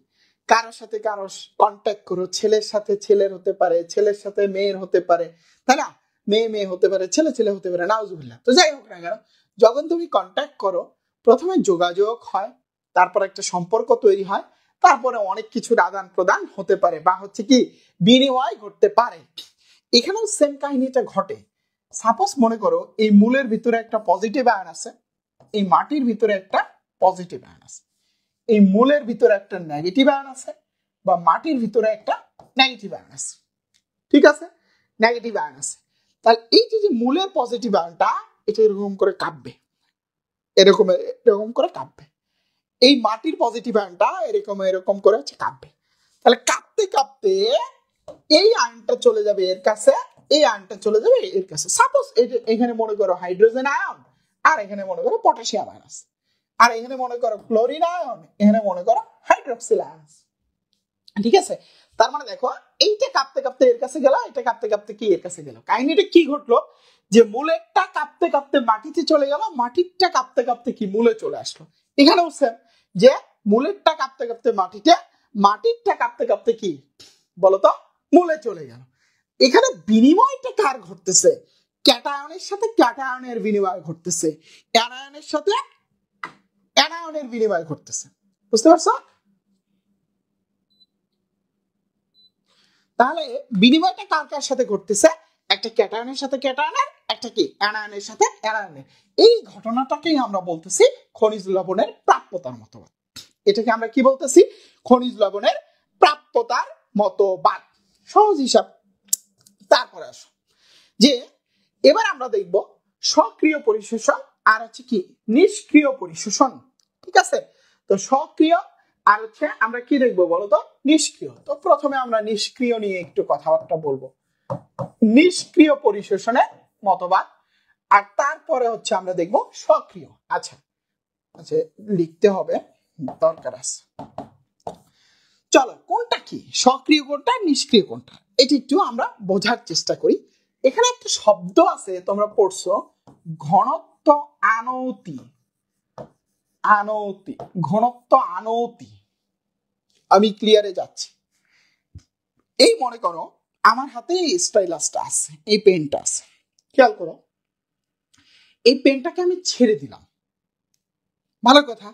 কারোর সাথে কারোর কন্ট্যাক্ট করো, ছেলের সাথে ছেলের হতে পারে, ছেলের সাথে মেয়ের হতে পারে, তাই না? মেয়ে মেয়ে হতে পারে, ছেলে ছেলে হতে পারে, নাউজুবিল্লাহ। তো যাই হোক না কেন, যখন তুমি কন্ট্যাক্ট করো প্রথমে যোগাযোগ হয়, তারপর একটা সম্পর্ক তৈরি হয়, তারপরে অনেক কিছুর আদান প্রদান হতে পারে বা হচ্ছে কি বিনিময় ঘটতে পারে। এখানেও সেম কাহিনীটা ঘটে। সাপোজ মনে করো এই মূলের ভিতরে একটা পজিটিভ আয়ন আছে, এই মাটির ভিতরে একটা পজিটিভ আয়ন আছে, এই মূলের ভিতরে একটা নেগেটিভ আয়ন আছে, বা মাটির ভিতরে একটা নেগেটিভ আয়ন আছে। ঠিক আছে, নেগেটিভ আয়ন আছে। তাহলে এই যে মূলের পজিটিভ আয়নটা এটা এরকম করে কাঁপবে, এরকম এরকম করে কাঁপবে। এই মাটির পজিটিভ আয়নটা এরকম এরকম করে হচ্ছে কাঁপবে। তাহলে কাঁপতে কাঁপতে এই আয়নটা চলে যাবে এর কাছে, এই আয়নটা চলে যাবে এর কাছে। সাপোজ এখানে মনে করো হাইড্রোজেন আয়ন, আর এখানে মনে করো পটাশিয়াম আয়ন আছে, আর এখানে মনে করো ক্লোরিন আয়ন, এখানে মনে করো হাইড্রোক্সিল আয়ন। ঠিক আছে, তার মানে দেখো এইটা কাঁপতে কাঁপতে এর কাছে গেল, এটা কাঁপতে কাঁপতে কি এর কাছে গেল। কাহিনীটা কি ঘটলো, যে মূলেরটা কাঁপতে কাঁপতে মাটিতে চলে গেল, মাটিরটা কাঁপতে কাঁপতে কি মূলে চলে আসলো। এখানেও সেম, যে মূলেরটা কাঁপতে কাঁপতে মাটিতে, মাটিরটা কাঁপতে কাঁপতে কি বলতো মূলে চলে গেল। এখানে বিনিময়টা কার ঘটতেছে, ক্যাটায়নের সাথে ক্যাটায়নের বিনিময় ঘটতেছে, অ্যানায়নের সাথে অ্যানায়নের বিনিময় ঘটতেছে। বুঝতে পারছো? তাহলে বিনিময়টা কার কার সাথে ঘটতেছে, একটা ক্যাটায়নের সাথে ক্যাটায়নের, একটা কি অ্যানায়নের সাথে অ্যানায়নের। এই ঘটনাটাকেই আমরা বলতেছি খনিজ লবণের প্রাপ্যতার মতবাদ। এটাকে আমরা কি বলতেছি, খনিজ লবণের প্রাপ্যতার মতবাদ। সহজ হিসাব। তারপরে আসো যে এবার আমরা দেখব সক্রিয় পরিশোষণ আর হচ্ছে কি নিষ্ক্রিয় পরিশোষণ। ঠিক আছে, তো সক্রিয় আর হচ্ছে আমরা কি দেখবো বলতো নিষ্ক্রিয়। তো প্রথমে আমরা নিষ্ক্রিয় নিয়ে একটু কথাবার্তা বলবো, নিষ্ক্রিয় পরিশোষণের মতবাদ, আর তারপরে হচ্ছে আমরা দেখবো সক্রিয়। আচ্ছা আচ্ছা লিখতে হবে, দরকার আছে। চলো কোনটা কি সক্রিয় কোনটা নিষ্ক্রিয় কোনটা এটা একটু আমরা বোঝার চেষ্টা করি। এখানে একটা শব্দ আছে তোমরা পড়ছো, ঘনত্ব আনতি। আনতি, ঘনত্ব আনতি। আমি ক্লিয়ারে যাচ্ছি। এই মনে করো আমার হাতে এই স্টাইলাসটা আছে, এই পেনটা আছে, খেয়াল করো এই পেনটাকে আমি ছেড়ে দিলাম। ভালো কথা,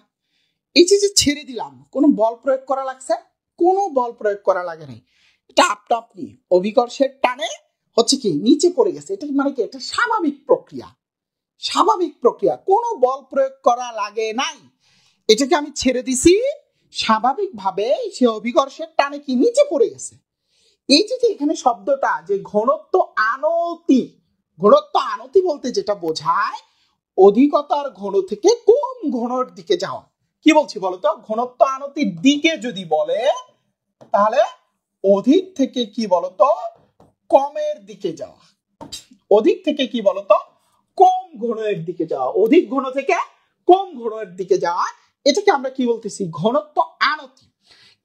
এই যে ছেড়ে দিলাম কোনো বল প্রয়োগ করা লাগছে, কোনো বল প্রয়োগ করা লাগে নাই, এটা আপনা আপনি অভিকর্ষের টানে হচ্ছে কি নিচে পড়ে গেছে। এটা মানে কি একটা স্বাভাবিক প্রক্রিয়া, স্বাভাবিক প্রক্রিয়া, কোনো বল প্রয়োগ করা লাগে নাই। এটাকে আমি ছেড়ে দিছি, স্বাভাবিকভাবে সে অভিকর্ষের টানে কি নিচে পড়ে গেছে। এই যে এখানে শব্দটা যে ঘনত্ব আনতি, ঘনত্ব আনতি বলতে যেটা বোঝায় অধিকতার ঘন থেকে কম ঘনর দিকে যাওয়া। কি বলছি বলতো, ঘনত্ব আনতির দিকে যদি বলে তাহলে অধিক থেকে কি বলতো কমের দিকে যাওয়া, অধিক থেকে কি বলতো কম ঘনের দিকে যাওয়া, অধিক ঘন থেকে কম ঘনের দিকে যাওয়া, এটাকে আমরা কি বলতেছি ঘনত্ব আনতি।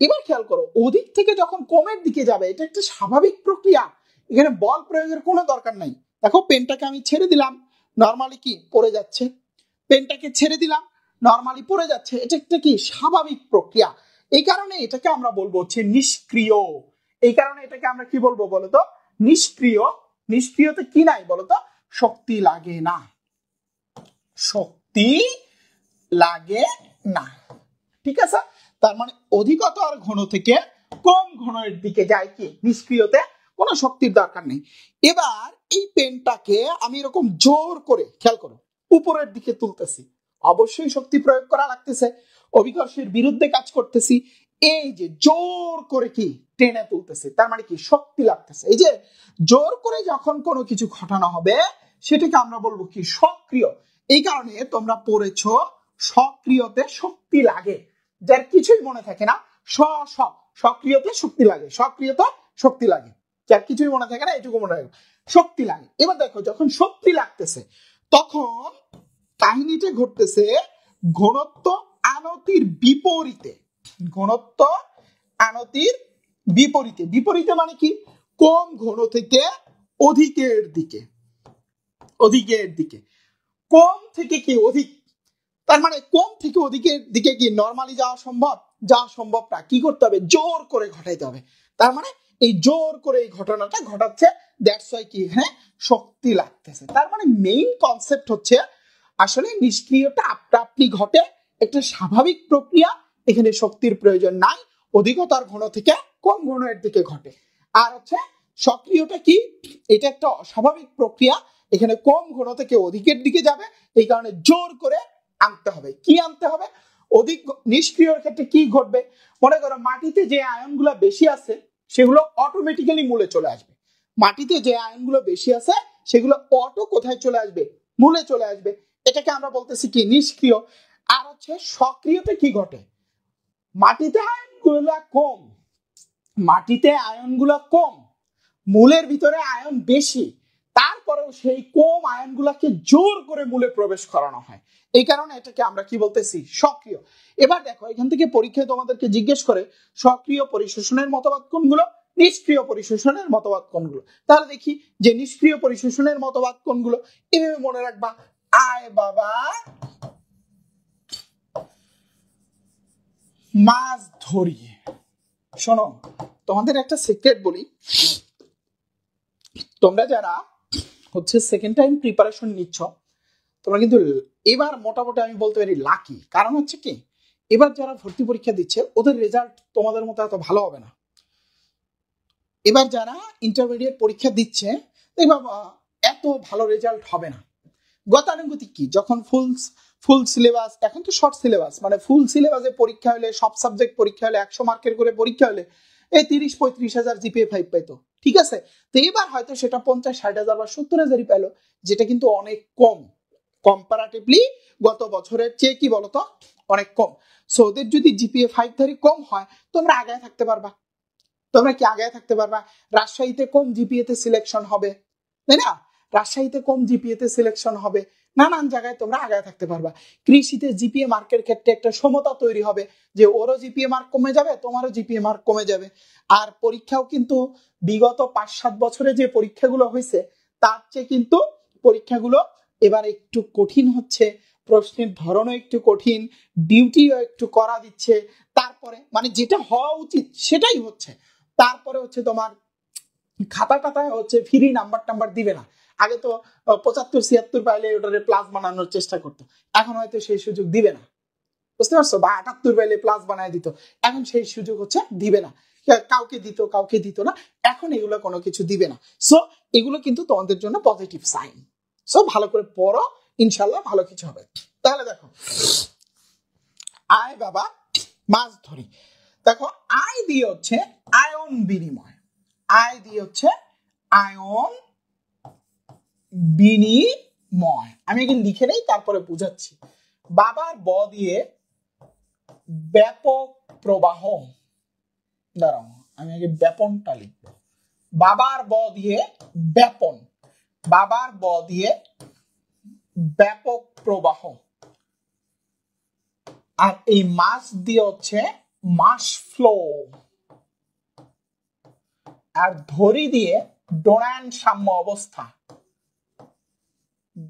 এবার খেয়াল করো অধিক থেকে যখন কমের দিকে যাবে এটা একটা স্বাভাবিক প্রক্রিয়া, এখানে বল প্রয়োগের কোনো দরকার নাই। দেখো পেনটাকে আমি ছেড়ে দিলাম, নরমালি কি পড়ে যাচ্ছে, পেনটাকে ছেড়ে দিলাম নরমালি পড়ে যাচ্ছে, এটা একটা কি স্বাভাবিক প্রক্রিয়া। এই কারণে এটাকে আমরা বলবো হচ্ছে নিষ্ক্রিয়। এই কারণে এটাকে আমরা কি বলবো বলতো নিষ্ক্রিয়। নিষ্ক্রিয়তে কি নাই বলতো শক্তি লাগে না, শক্তি লাগে না। ঠিক আছে, তার মানে অধিকতর ঘন থেকে কম ঘনের দিকে যায় কি নিষ্ক্রিয়তে, কোনো শক্তির দরকার নেই। এবার এই পেনটাকে আমি এরকম জোর করে খেয়াল করো উপরের দিকে তুলতেছি, অবশ্যই শক্তি প্রয়োগ করা লাগতেছে, অভিকর্ষের বিরুদ্ধে কাজ করতেছি। এই যে জোর করে কি টেনে তুলতেছে, তার মানে কি শক্তি লাগতেছে। এই যে জোর করে যখন কোনো কিছু ঘটানো হবে সেটাকে আমরা বলবো কি সক্রিয়। এই কারণে তোমরা পড়েছো সক্রিয়তে শক্তি লাগে, যার কিছুই মনে থাকে না সক্রিয়তে শক্তি লাগে, সক্রিয়তে শক্তি লাগে, যার কিছুই মনে থাকে না এটুকু মনে রাখবে শক্তি লাগে। এবার দেখো যখন শক্তি লাগতেছে তখন কাহিনীটা ঘটতেছে ঘনত্ব আনতির বিপরীতে, ঘনত্ব আনতির বিপরীতে। বিপরীতে মানে কি কম ঘন থেকে অধিকের দিকে, অধিকের দিকে, কম থেকে কি অধিক, তার মানে কম থেকে অধিকের দিকে কি নরমালি যাওয়া সম্ভব, যাওয়া সম্ভব না, কি করতে হবে জোর করে ঘটাইতে হবে। তার মানে এই জোর করে এই ঘটনাটা ঘটাচ্ছে, দ্যাটস ওয়াই কি এখানে শক্তি লাগতেছে। তার মানে মেইন কনসেপ্ট হচ্ছে আসলে নিষ্ক্রিয়টা আপনি ঘটে, একটা স্বাভাবিক প্রক্রিয়া, এখানে শক্তির প্রয়োজন নাই, অধিকতর ঘন থেকে কম ঘনের দিকে ঘটে। আর হচ্ছে সক্রিয়টা কি, এটা একটা অস্বাভাবিক প্রক্রিয়া, এখানে কম ঘন থেকে অধিকের দিকে যাবে, এই কারণে জোর করে আনতে হবে। কি আনতে হবে? অধিক নিষ্ক্রিয়র ক্ষেত্রে কি ঘটবে? মনে করো মাটিতে যে আয়নগুলো বেশি আছে সেগুলো অটোমেটিক্যালি মূলে চলে আসবে। মাটিতে যে আয়নগুলো বেশি আছে সেগুলো অটো কোথায় চলে আসবে? মূলে চলে আসবে। এটাকে আমরা বলতেছি কি? নিষ্ক্রিয়। আর হচ্ছে সক্রিয়তে কি ঘটে? মাটিতে আয়নগুলো কম, মাটিতে আয়নগুলো কম, মূলের ভিতরে আয়ন বেশি, তারপরেও সেই কম আয়নগুলোকে জোর করে মূলে প্রবেশ করানো হয়, এই কারণে এটাকে আমরা কি বলতেছি? সক্রিয়। এবার দেখো এখান থেকে পরীক্ষায় তোমাদেরকে জিজ্ঞেস করে সক্রিয় পরিশোষণের মতবাদ কোনগুলো, নিষ্ক্রিয় পরিশোষণের মতবাদ কোনগুলো। তাহলে দেখি যে নিষ্ক্রিয় পরিশোষণের মতবাদ কোনগুলো। এভাবে মনে রাখবা, আয় বাবা মাছ ধরি। শোনো, তোমাদের একটা সিক্রেট বলি, তোমরা যারা হচ্ছে সেকেন্ড টাইম প্রিপারেশন নিচ্ছ, তোমরা কিন্তু এবার মোটামুটি আমি বলতে পারি লাকি। কারণ হচ্ছে কি, এবার যারা ভর্তি পরীক্ষা দিচ্ছে ওদের রেজাল্ট তোমাদের মতো এত ভালো হবে না। এবার যারা ইন্টারমিডিয়েট পরীক্ষা দিচ্ছে দেখবা এত ভালো রেজাল্ট হবে না। গতানুগতিক কি, যখন ফুল সিলেবাস, এখন তো শর্ট সিলেবাস, মানে ফুল সিলেবাসে পরীক্ষা হলে, সব সাবজেক্ট পরীক্ষা হলে, 100 মার্কের করে পরীক্ষা হলে এই 30-35 হাজার জিপিএ 5 পাইতো, ঠিক আছে? তো এবার হয়তো সেটা 50-60 হাজার বা 70 হাজারই পেলো, যেটা কিন্তু অনেক কম কম্পারেটিভলি গত বছরের চেয়ে, কি বলতো, অনেক কম। সো ওদের যদি জিপিএ 5 ধারি কম হয়, তোমরা আগায় থাকতে পারবা। তোমরা কি আগায় থাকতে পারবা? রাজশাহীতে কম জিপিএ তে সিলেকশন হবে, তাই না? রাজশাহীতে কম জিপিএ তে সিলেকশন হবে, নানান জায়গায় তোমরা আগায় থাকতে পারবা। কৃষিতে জিপিএ মার্কের ক্ষেত্রে একটা সমতা তৈরি হবে, যে ওরও জিপিএ মার্ক কমে যাবে, তোমারও জিপিএ মার্ক কমে যাবে। আর পরীক্ষাও কিন্তু বিগত 5-7 বছরে যে পরীক্ষাগুলো হয়েছে তার চেয়ে কিন্তু পরীক্ষাগুলো এবার একটু কঠিন হচ্ছে, প্রশ্নের ধরনও একটু কঠিন, ডিউটিও একটু করা দিচ্ছে। তারপরে মানে যেটা হওয়া উচিত সেটাই হচ্ছে। তারপরে হচ্ছে তোমার খাতা খাতায় হচ্ছে ফ্রি নাম্বার দিবে না। আগে তো 75-76 পাইলে ওটারে প্লাস বানানোর চেষ্টা করতো, এখন হয়তো সেই সুযোগ দিবে না, বুঝতে পারছো? বা 78 পাইলে প্লাস বানায় দিত, এখন সেই সুযোগ হচ্ছে দিবে না। কাউকে দিত না, এখন এগুলো কোনো কিছু দিবে না। সো এগুলো কিন্তু তোমাদের জন্য পজিটিভ সাইন। সো ভালো করে পড়ো, ইনশাল্লাহ ভালো কিছু হবে। তাহলে দেখো, আয় বাবা মাছ ধরি। দেখো আয় দিয়ে হচ্ছে আয়ন বিনিময়, আয় দিয়ে হচ্ছে আয়ন বিনিময়। আমি আগে লিখে নেই তারপরে বুঝাচ্ছি। বাবার ব দিয়ে ব্যাপক প্রবাহ, দাঁড়াও আমি আগে ব্যাপনটা লিখব। বাবার ব দিয়ে ব্যাপন, বাবার ব দিয়ে ব্যাপক প্রবাহ, আর এই মাস দিয়ে হচ্ছে মাস ফ্লো, আর ধরি দিয়ে ডোনান সাম্য অবস্থা,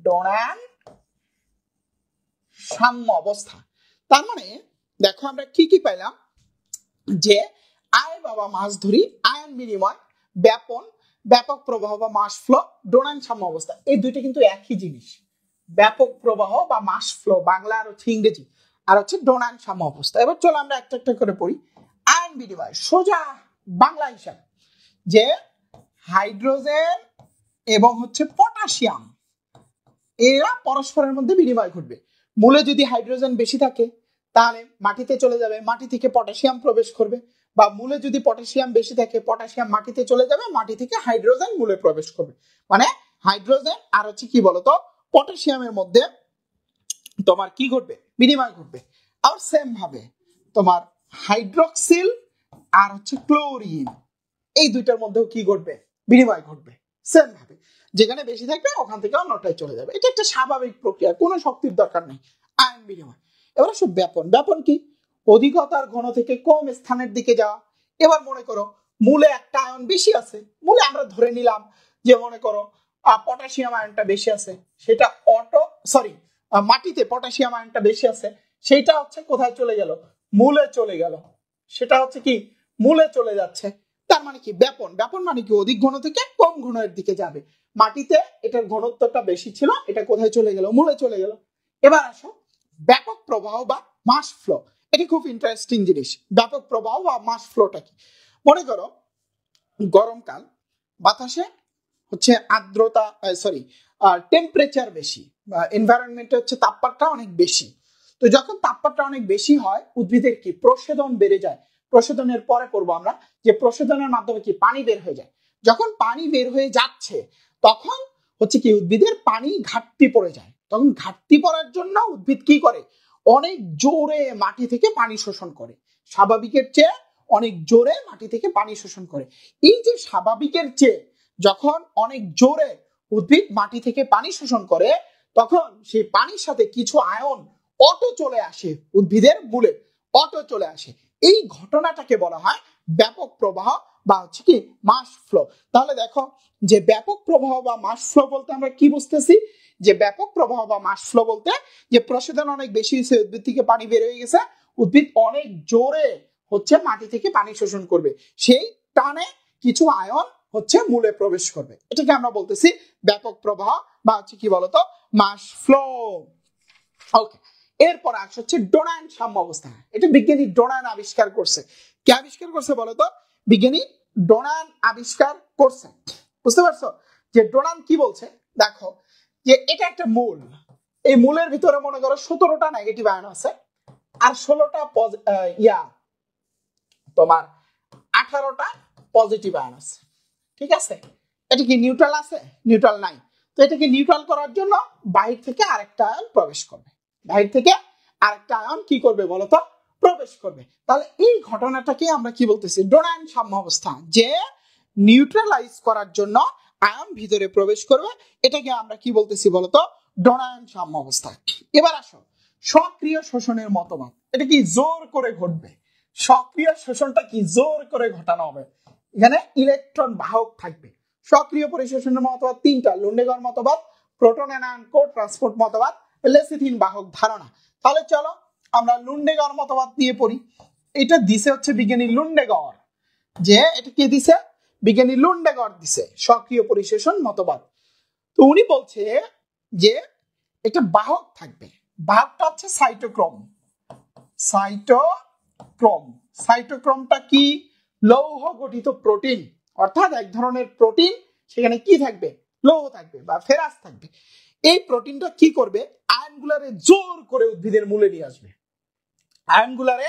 ডোনান সাম্য অবস্থা। তার মানে দেখো আমরা কি কি পাইলাম, যে আয় বাবা মাছ ধরি, আয়ন বিনিময়, ব্যাপন, ব্যাপক প্রবাহ বা মাস ফ্লো, ডোনান সাম্য অবস্থা, এই দুইটা কিন্তু একই জিনিস। ব্যাপক প্রবাহ বা মাস ফ্লো বাংলা আর হচ্ছে ইংরেজি, আর হচ্ছে ডোনান সাম্য অবস্থা। এবার চলো আমরা একটা একটা করে পড়ি। আয়ন বিনিময় সোজা বাংলা হিসাব, যে হাইড্রোজেন এবং হচ্ছে পটাশিয়াম এরা পরস্পরের মধ্যে বিনিময় ঘটবে। মূলে যদি হাইড্রোজেন বেশি থাকে তাহলে মাটিতে চলে যাবে, মাটি থেকে পটাশিয়াম প্রবেশ করবে, বা মূলে যদি পটাশিয়াম বেশি থাকে পটাশিয়াম মাটিতে চলে যাবে, মাটি থেকে হাইড্রোজেন মূলে প্রবেশ করবে। মানে হাইড্রোজেন আর হচ্ছে কি বলতো পটাশিয়ামের মধ্যে তোমার কি ঘটবে? বিনিময় ঘটবে। আর সেম ভাবে তোমার হাইড্রক্সিল আর হচ্ছে ক্লোরিন, এই দুইটার মধ্যেও কি ঘটবে? বিনিময় ঘটবে। সেম ভাবে যেখানে বেশি থাকবে ওখান থেকে অন্যটাই চলে যাবে। এটা একটা স্বাভাবিক প্রক্রিয়া, কোনো শক্তির দরকার নেই। আয়ন বিনিময়। এবার আসো ব্যাপন। ব্যাপন কি? অধিকতার ঘন থেকে কম স্থানের দিকে যাওয়া। এবার মনে করো মূলে একটা আয়ন বেশি আছে, মূলে আমরা ধরে নিলাম যে মনে করো পটাশিয়াম আয়নটা বেশি আছে, সেটা মাটিতে পটাশিয়াম আয়নটা বেশি আছে, সেটা হচ্ছে কোথায় চলে গেল? মূলে চলে গেল। সেটা হচ্ছে কি? মূলে চলে যাচ্ছে। তার মানে কি? ব্যাপন। ব্যাপন মানে কি? অধিক ঘন থেকে কম ঘনের দিকে যাবে। মাটিতে এটার ঘনত্বটা বেশি ছিল, এটা কোথায় চলে গেল? মূলে চলে গেল। এবার আসো ব্যাপক প্রবাহ বা মাস ফ্লো। এটি খুব ইন্টারেস্টিং জিনিস। ব্যাপক প্রবাহ বা মাস ফ্লোটা কি? মনে করো গরমকাল, বাতাসে হচ্ছে আর্দ্রতা, সরি, টেম্পারেচার বেশি, এনভায়রনমেন্টে হচ্ছে তাপমাত্রা অনেক বেশি। তো যখন তাপমাত্রা অনেক বেশি হয় উদ্ভিদের কি প্রশোধন বেড়ে যায়। প্রশোধনের পরে পড়বো আমরা যে প্রশোধনের মাধ্যমে কি পানি বের হয়ে যায়। যখন পানি বের হয়ে যাচ্ছে তখন হচ্ছে কি উদ্ভিদের পানি ঘাটতি পড়ে যায়। তখন ঘাটতি পড়ার জন্য উদ্ভিদ কি করে, অনেক জোরে মাটি থেকে পানি শোষণ করে, স্বাভাবিকের চেয়ে অনেক জোরে মাটি থেকে পানি শোষণ করে। এই যে স্বাভাবিকের চেয়ে যখন অনেক জোরে উদ্ভিদ মাটি থেকে পানি শোষণ করে তখন সেই পানির সাথে কিছু আয়ন অটো চলে আসে উদ্ভিদের মূলে, অটো চলে আসে। এই ঘটনাটাকে বলা হয় ব্যাপক প্রবাহ বা হচ্ছে কি মাস ফ্লো। তাহলে দেখো যে ব্যাপক প্রবাহ বা মাস ফ্লো বলতে আমরা কি বুঝতেছি, যে ব্যাপক প্রবাহ বা মাস ফ্লো বলতে যে প্রশোধন অনেক বেশি হয়েছে, উদ্ভিদ থেকে পানি বের হয়ে গেছে, উদ্ভিদ অনেক জোরে হচ্ছে মাটি থেকে পানি শোষণ করবে, সেই টানে কিছু আয়ন হচ্ছে মূলে প্রবেশ করবে, এটাকে আমরা বলতেছি ব্যাপক প্রবাহ বা হচ্ছে কি বলতো মাস ফ্লো। ওকে, এরপর আসছে হচ্ছে ডোনান সাম্য অবস্থা। এটা বিজ্ঞানী ডোনান আবিষ্কার করছে। কে আবিষ্কার করছে বলতো? বিজ্ঞানী ডোনান আবিষ্কার করছে। বুঝতে পারছো যে ডোনান কি বলছে? দেখো যে এটা একটা মূল, এই মূলের ভিতরে মনে করো 17টা নেগেটিভ আয়ন আছে আর 16টা তোমার 18টা পজিটিভ আয়ন আছে। ঠিক আছে, এটা কি নিউট্রাল আছে? নিউট্রাল নাই। তো এটাকে নিউট্রাল করার জন্য বাহির থেকে আরেকটা আয়ন প্রবেশ করবে, বাহির থেকে আরেকটা আয়ন কি করবে বলতো? প্রবেশ করবে। তাহলে এই ঘটনাটাকে আমরা কি বলতেছি? ডোনান সাম্য অবস্থা, যে নিউট্রালাইজ করার জন্য আয়ন ভিতরে প্রবেশ করবে, এটাকে আমরা কি বলতেছি বলতো? ডোনান সাম্য অবস্থা। এবার আসো সক্রিয় শোষণের মতবাদ। এটা কি জোর করে ঘটবে? সক্রিয় শোষণটা কি জোর করে ঘটানো হবে। এখানে ইলেকট্রন বাহক থাকবে। সক্রিয় পরিশোষণের মতবাদ তিনটা: লুন্ডেগর মতবাদ, প্রোটন অ্যানায়ন কো ট্রান্সপোর্ট মতবাদ, লেসিথিন বাহক ধারণা। তাহলে চলো আমরা লুন্ডেগর মতবাদ নিয়ে পড়ি। এটা দিছে হচ্ছে বিজ্ঞানী লুন্ডেগর, যে এটা কি দিছে? বিজ্ঞানী লুন্ডেগর দিছে সক্রিয় পরিশোষণ মতবাদ। তো উনি বলছে যে একটা বাহক থাকবে, বাহকটা হচ্ছে সাইটোক্রোম। সাইটোক্রোম, সাইটোক্রোমটা কি? লৌহ গঠিত প্রোটিন, অর্থাৎ এক ধরনের প্রোটিন, সেখানে কি থাকবে? লৌহ থাকবে বা ফেরাস থাকবে। এই প্রোটিনটা কি করবে? আয়নগুলারে জোর করে উদ্ভিদের মূলে নিয়ে আসবে, আয়নগুলারে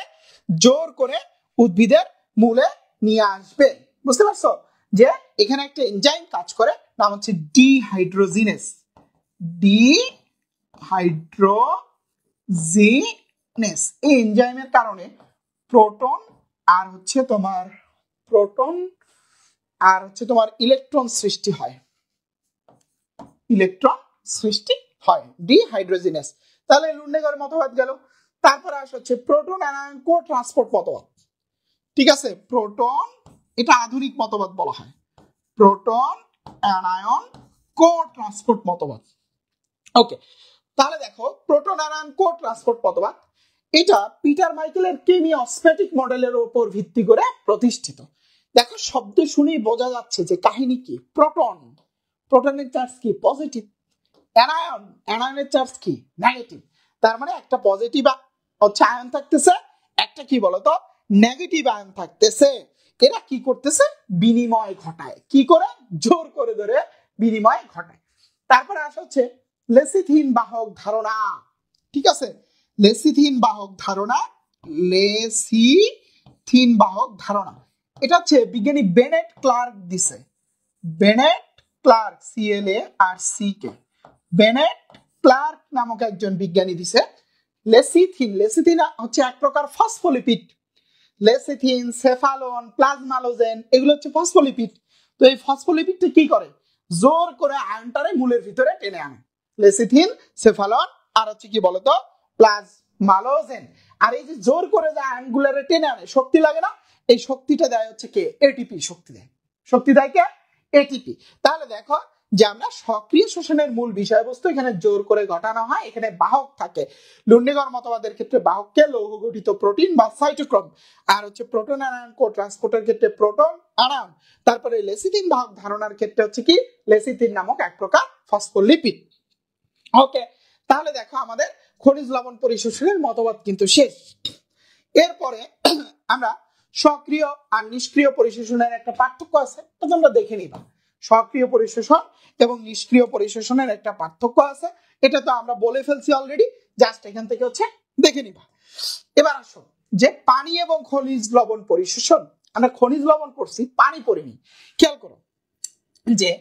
জোর করে উদ্ভিদের মূলে নিয়ে আসবে। বুঝতে পারছো যে এখানে একটা এনজাইম কাজ করে, নাম হচ্ছে ডিহাইড্রোজিনেস। ডিহাইড্রোজিনেস, এই এনজাইমের কারণে প্রোটন আর হচ্ছে তোমার ইলেকট্রন সৃষ্টি হয়, ইলেকট্রন সৃষ্টি হয়, ডিহাইড্রোজিনেস। তাহলে লুন্ডেগর মতবাদ গেল। তারপরে আসে হচ্ছে প্রোটন অ্যানায়ন কো ট্রান্সপোর্ট মতবাদ। ঠিক আছে, প্রোটন, এটা আধুনিক মতবাদ বলা হয়, প্রোটন অ্যানায়ন কো ট্রান্সপোর্ট মতবাদ। ওকে, তাহলে দেখো প্রোটন অ্যানায়ন কো ট্রান্সপোর্ট মতবাদ এটা পিটার মাইকেলের কেমিওস্ট্যাটিক মডেলের উপর ভিত্তি করে প্রতিষ্ঠিত। দেখো শব্দ শুনেই বোঝা যাচ্ছে যে কাহিনী কি। প্রোটন, প্রোটনের চার্জ কি? পজিটিভ। অ্যানায়ন, অ্যানায়নের চার্জ কি? নেগেটিভ। তার মানে একটা পজিটিভ হচ্ছে আয়ন থাকতেছে, একটা কি বলতো নেগেটিভ আয়ন থাকতেছে। এরা কি করতেছে? বিনিময় ঘটায়। কি করে? জোর করে ধরে বিনিময় ঘটায়। তারপরে আসা হচ্ছে লেসিথিন বাহক ধারণা। ঠিক আছে, লেসিথিন বাহক ধারণা, লেসিথিন বাহক ধারণা এটা হচ্ছে বিজ্ঞানী বেনেট ক্লার্ক দিছে। Bennett Clark, CLARCK, Bennett Clark নামক একজন বিজ্ঞানী দিছে লেসিথিন। লেসিথিন হচ্ছে এক প্রকার ফসফোলিপিড। লেসিথিন, সেফালন, প্লাজমালোজেন এগুলো হচ্ছে ফসফোলিপিড। তো এই ফসফোলিপিডটা কি করে? জোর করে আয়নটারে মূলের ভিতরে টেনে আনে। লেসিথিন, সেফালন আর হচ্ছে কি বলতো প্লাজমালোজেন। আর এই যে জোর করে যে আয়নগুলোরে টেনে আনে, শক্তি লাগে না? এই শক্তিটা দেয় হচ্ছে কে? এটিপি শক্তি দেয়। শক্তি দেয় কে? এটিপি। তাহলে দেখো যে আমরা সক্রিয় শোষণের মূল বিষয়বস্তু এখানে জোর করে ঘটানো হয়, এখানে বাহক থাকে। লুন্ডেগর মতবাদের ক্ষেত্রে বাহককে লৌহ গঠিত প্রোটিন বা সাইটোক্রোম, আর হচ্ছে প্রোটন অ্যানায়ন কো ট্রান্সপোর্টের ক্ষেত্রে প্রোটন অ্যানায়ন। তারপরে লেসিথিন বাহক ধারণার ক্ষেত্রে হচ্ছে কি লেসিথিন নামক এক প্রকার ফসফোলিপিড। ওকে, তাহলে দেখো আমাদের খনিজ লবণ পরিশোষণের মতবাদ কিন্তু শেষ। এরপরে আমরা সক্রিয় আর নিষ্ক্রিয় পরিশোষণের একটা পার্থক্য আছে, এটা তোমরা দেখে নিবা। সক্রিয় পরিশোষণ এবং নিষ্ক্রিয় পরিশোষণের একটা পার্থক্য আছে, এটা তো আমরা বলে ফেলছি অলরেডি, জাস্ট এখান থেকে হচ্ছে দেখে নিবা। এবার আসো যে পানি এবং খনিজ লবণ পরিশোষণ, আমরা খনিজ লবণ পড়ছি, পানি পড়িনি। খেয়াল করো যে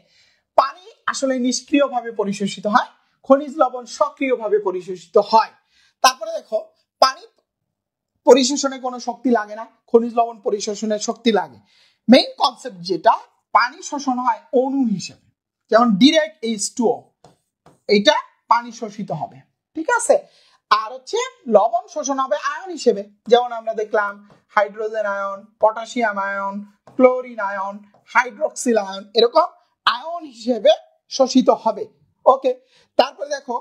পানি আসলে নিষ্ক্রিয়ভাবে পরিশোষিত হয়, খনিজ লবণ সক্রিয়ভাবে পরিশোষিত হয়। তারপরে দেখো পানি পরিশোষণে কোনো শক্তি লাগে না, খনিজ লবণ পরিশোষণের শক্তি লাগে। মেইন কনসেপ্ট যেটা, পানি শোষণ হয় অণু হিসেবে, যেমন ডিরেক্ট H2O, এটা পানি শোষিত হবে, ঠিক আছে। আর হচ্ছে লবণ শোষণ হবে আয়ন হিসেবে, যেমন আমরা দেখলাম hydrogen ion, potassium ion, chlorine ion, hydroxyl ion, এরকম আয়ন হিসেবে শোষিত হবে। ওকে, তারপরে দেখো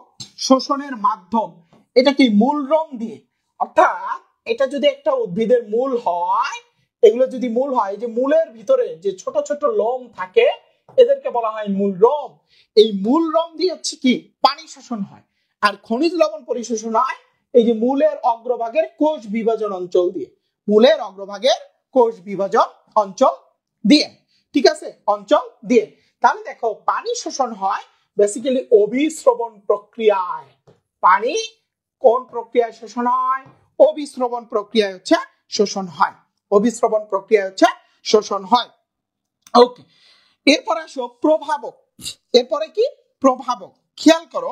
শোষণের মাধ্যম, এটা কি মূলরম দিয়ে, অর্থাৎ এটা যদি একটা উদ্ভিদের মূল হয়, এগুলো যদি মূল হয়, যে মূলের ভিতরে যে ছোট ছোট লোম থাকে এদেরকে বলা হয় মূলরম। এই মূলরম দিয়ে হচ্ছে কি পানি শোষণ হয়। আর খনিজ লবণ পরিশোষণ হয় এই যে মূলের অগ্রভাগের কোষ বিভাজন অঞ্চল দিয়ে, মূলের অগ্রভাগের কোষ বিভাজন অঞ্চল দিয়ে, ঠিক আছে, অঞ্চল দিয়ে। তাহলে দেখো পানি শোষণ হয় বেসিক্যালি অভিস্রবণ প্রক্রিয়ায়। পানি কোন প্রক্রিয়ায় শোষণ হয়? অভিস্রবণ প্রক্রিয়ায় হচ্ছে শোষণ হয়, অভিস্রবণ প্রক্রিয়ায় হচ্ছে শোষণ হয়। ওকে, এরপরে আসো প্রভাবক। এরপরে কি প্রভাবক, খেয়াল করো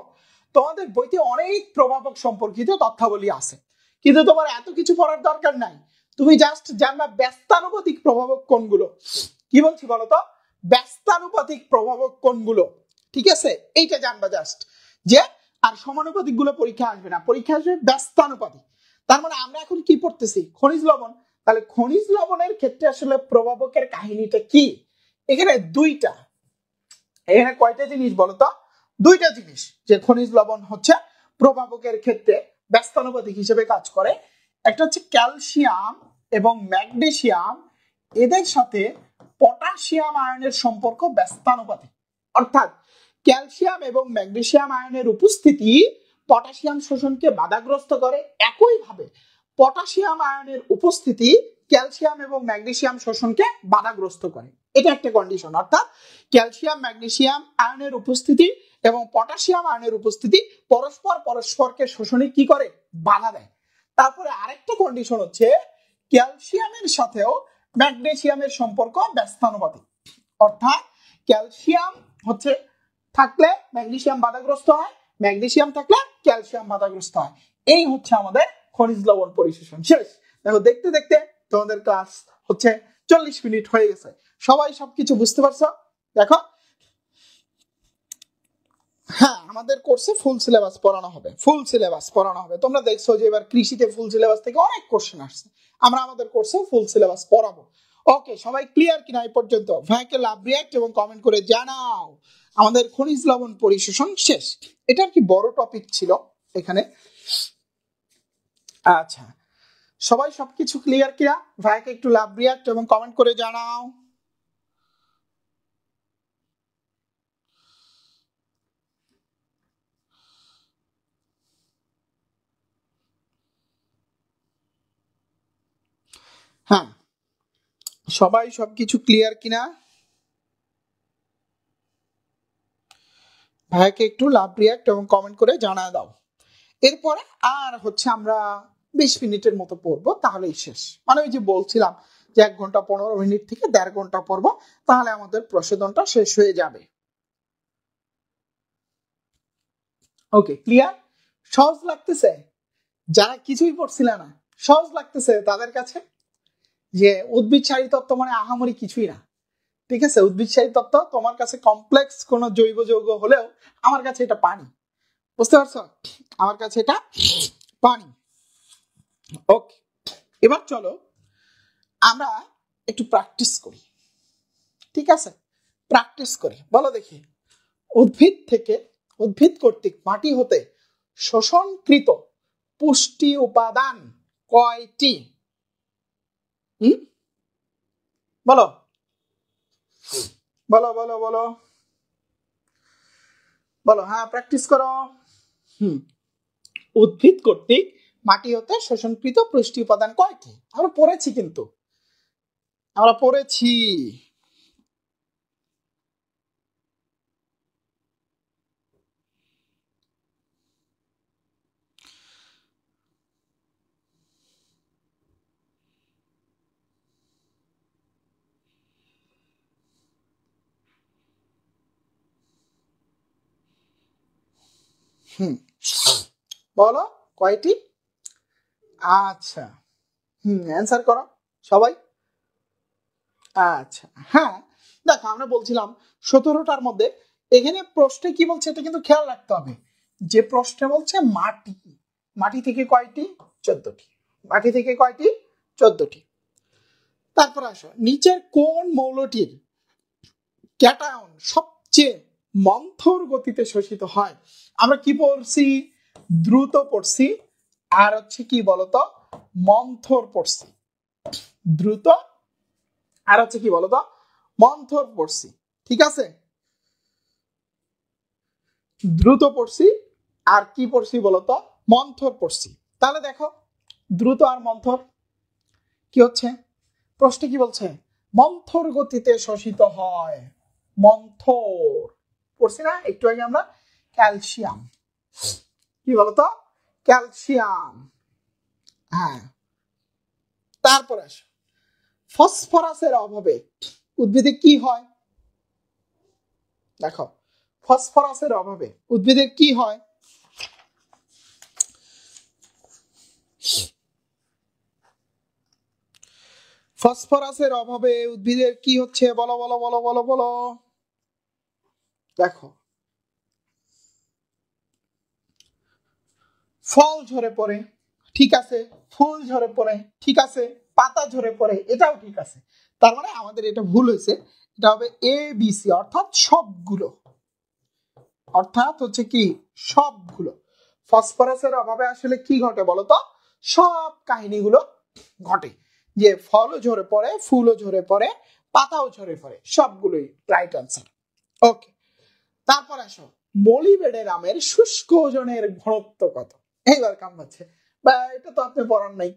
তোমাদের বইতে অনেক প্রভাবক সম্পর্কিত তথ্যাবলী আছে, কিন্তু তোমার এত কিছু পড়ার দরকার নাই, তুমি জাস্ট জানবা ব্যস্তানুপাতিক প্রভাবক কোনগুলো। কি বলছি বলতো, ব্যস্তানুপাতিক প্রভাবক কোনগুলো, ঠিক আছে, এইটা জানবা জাস্ট। যে আর সমানুপাতিক গুলো পরীক্ষা আসবে না, পরীক্ষা আসবে ব্যস্তানুপাতিক। তার মানে আমরা এখন কি পড়তেছি? খনিজ লবণ। তাহলে খনিজ লবণের ক্ষেত্রে আসলে প্রভাবকের কাহিনীটা কি? এখানে দুইটা, এখানে কয়টা জিনিস বলতো? দুইটা জিনিস, যে খনিজ লবণ হচ্ছে প্রভাবকের ক্ষেত্রে ব্যস্তানুপাতিক হিসেবে কাজ করে। একটা হচ্ছে ক্যালসিয়াম এবং ম্যাগনেসিয়াম, এদের সাথে পটাশিয়াম আয়নের সম্পর্ক ব্যস্তানুপাতিক, অর্থাৎ ক্যালসিয়াম এবং ম্যাগনেসিয়াম আয়নের উপস্থিতি পটাশিয়াম শোষণকে বাধাগ্রস্ত করে, একইভাবে পটাশিয়াম আয়নের উপস্থিতি ক্যালসিয়াম এবং ম্যাগনেসিয়াম শোষণকে বাধাগ্রস্ত করে। এটা একটা কন্ডিশন, অর্থাৎ ক্যালসিয়াম ম্যাগনেসিয়াম আয়নের উপস্থিতি এবং পটাশিয়াম আয়নের উপস্থিতি পরস্পরকে শোষণে কি করে? বাধা দেয়। তারপরে আরেকটা কন্ডিশন হচ্ছে ক্যালসিয়ামের সাথেও ম্যাগনেসিয়ামের সম্পর্ক ব্যস্তানুপাতিক, অর্থাৎ ক্যালসিয়াম হচ্ছে থাকলে ম্যাগনেসিয়াম বাধাগ্রস্ত হয়, ম্যাগনেসিয়াম থাকলে ক্যালসিয়াম বাধাগ্রস্ত হয়। এই হচ্ছে আমাদের খনিজ লবণ পরিশোষণ শেষ। দেখো দেখতে দেখতে তোমাদের ক্লাস হচ্ছে 40 মিনিট হয়ে গেছে। সবাই সবকিছু বুঝতে পারছো? দেখো হ্যাঁ, আমাদের কোর্সে ফুল সিলেবাস পড়ানো হবে, ফুল সিলেবাস পড়ানো হবে। তোমরা দেখছো যে এবার কৃষিতে ফুল সিলেবাস থেকে অনেক কোশ্চেন আসছে, আমরা আমাদের কোর্সে ফুল সিলেবাস পড়াবো। ওকে, সবাই ক্লিয়ার কিনা এই পর্যন্ত? ভাইকে লাভ রিঅ্যাক্ট এবং কমেন্ট করে জানাও। আমাদের খনিজ লবণ পরিশোষণ শেষ। এটা কি বড় টপিক ছিল এখানে। আচ্ছা, সবাই সবকিছু ক্লিয়ার কিনা? ভাইকে একটু লাভ রিঅ্যাক্ট এবং কমেন্ট করে জানাও। হ্যাঁ, সবাই সবকিছু ক্লিয়ার কিনা? ভাইকে একটু লাভ রিঅ্যাক্ট এবং কমেন্ট করে জানা দাও। এরপরে আর হচ্ছে আমরা 20 মিনিটের মতো পড়বো, তাহলেই শেষ। মানে ওই যে বলছিলাম যে 1 ঘন্টা 15 মিনিট থেকে 1.5 ঘন্টা পড়বো, তাহলে আমাদের প্রশোধনটা শেষ হয়ে যাবে। ওকে, ক্লিয়ার? সহজ লাগতেছে? যারা কিছুই পড়ছিল না, সহজ লাগতেছে তাদের কাছে? যে উদ্ভিদসারী তত্ত্ব মানে আহামরি কিছুই না, ঠিক আছে। উদ্ভিদসারী তত্ত্ব তোমার কাছে কমপ্লেক্স কোন জৈব যৌগ হলেও আমার কাছে এটা পানি, বুঝতে পারছো? আমার কাছে এটা পানি। ওকে, এবার চলো আমরা একটু প্র্যাকটিস করি, ঠিক আছে? প্র্যাকটিস করি, বলো দেখি। উদ্ভিদ কর্তৃক মাটি হতে শোষণকৃত পুষ্টি উপাদান কয়টি? বলো বলো বলো বলো বলো। হ্যাঁ, প্র্যাকটিস করো। উদ্ভিদ কর্তৃক মাটি হতে শোষণকৃত পুষ্টি উপাদান কয়টি? আমরা পড়েছি, কিন্তু আমরা পড়েছি। বলো কয়টি? আচ্ছা, অ্যান্সার করো সবাই। আচ্ছা, হ্যাঁ, দেখো আমরা বলছিলাম 17টার মধ্যে, এখানে প্রশ্নে কি বলছে এটা কিন্তু খেয়াল রাখতে হবে, যে প্রশ্নে বলছে মাটি, মাটি থেকে কয়টি? 14টি। মাটি থেকে কয়টি? 14টি। তারপর আসো, নিচের কোন মৌলটির ক্যাটায়ন সবচেয়ে মন্থর গতিতে শোষিত হয়? আমরা কি পড়ছি? দ্রুত পড়ছি, আর হচ্ছে কি বলতো, মন্থর পড়ছি। দ্রুত আর হচ্ছে কি বলতো, মন্থর পড়ছি। ঠিক আছে, দ্রুত পড়ছি আর কি পড়ছি বলতো, মন্থর পড়ছি। তাহলে দেখো, দ্রুত আর মন্থর কি হচ্ছে, প্রশ্নে কি বলছে? মন্থর গতিতে শোষিত হয়। মন্থর পড়ছি না একটু আগে আমরা? ক্যালসিয়াম, কি বলতো, ক্যালসিয়াম। হ্যাঁ, তারপর আসো, ফসফরাসের অভাবে উদ্ভিদে কি হয়? দেখো, ফসফরাসের অভাবে উদ্ভিদের কি হয়? ফসফরাসের অভাবে উদ্ভিদের কি হচ্ছে? বলো বলো বলো বলো বলো। দেখো, ফল ঝরে পড়ে, ঠিক আছে, ফুল ঝরে পড়ে, ঠিক আছে, পাতা ঝরে পড়ে, এটাও ঠিক আছে। তার মানে আমাদের এটা ভুল হয়েছে, এটা হবে এ বি সি, অর্থাৎ সবগুলো, অর্থাৎ হচ্ছে কি সবগুলো। ফসফরাসের অভাবে আসলে কি ঘটে বলতো? সব কাহিনীগুলো ঘটে, যে ফলও ঝরে পড়ে, ফুলও ঝরে পড়ে, পাতাও ঝরে পড়ে, সবগুলোই রাইট আনসার। ওকে, তারপর আসো, মলিবেডেনামের শুষ্ক ওজনের ঘনত্ব কত? এইবার কাম হচ্ছে, বা এটা তো আপনি পড়ার নাই।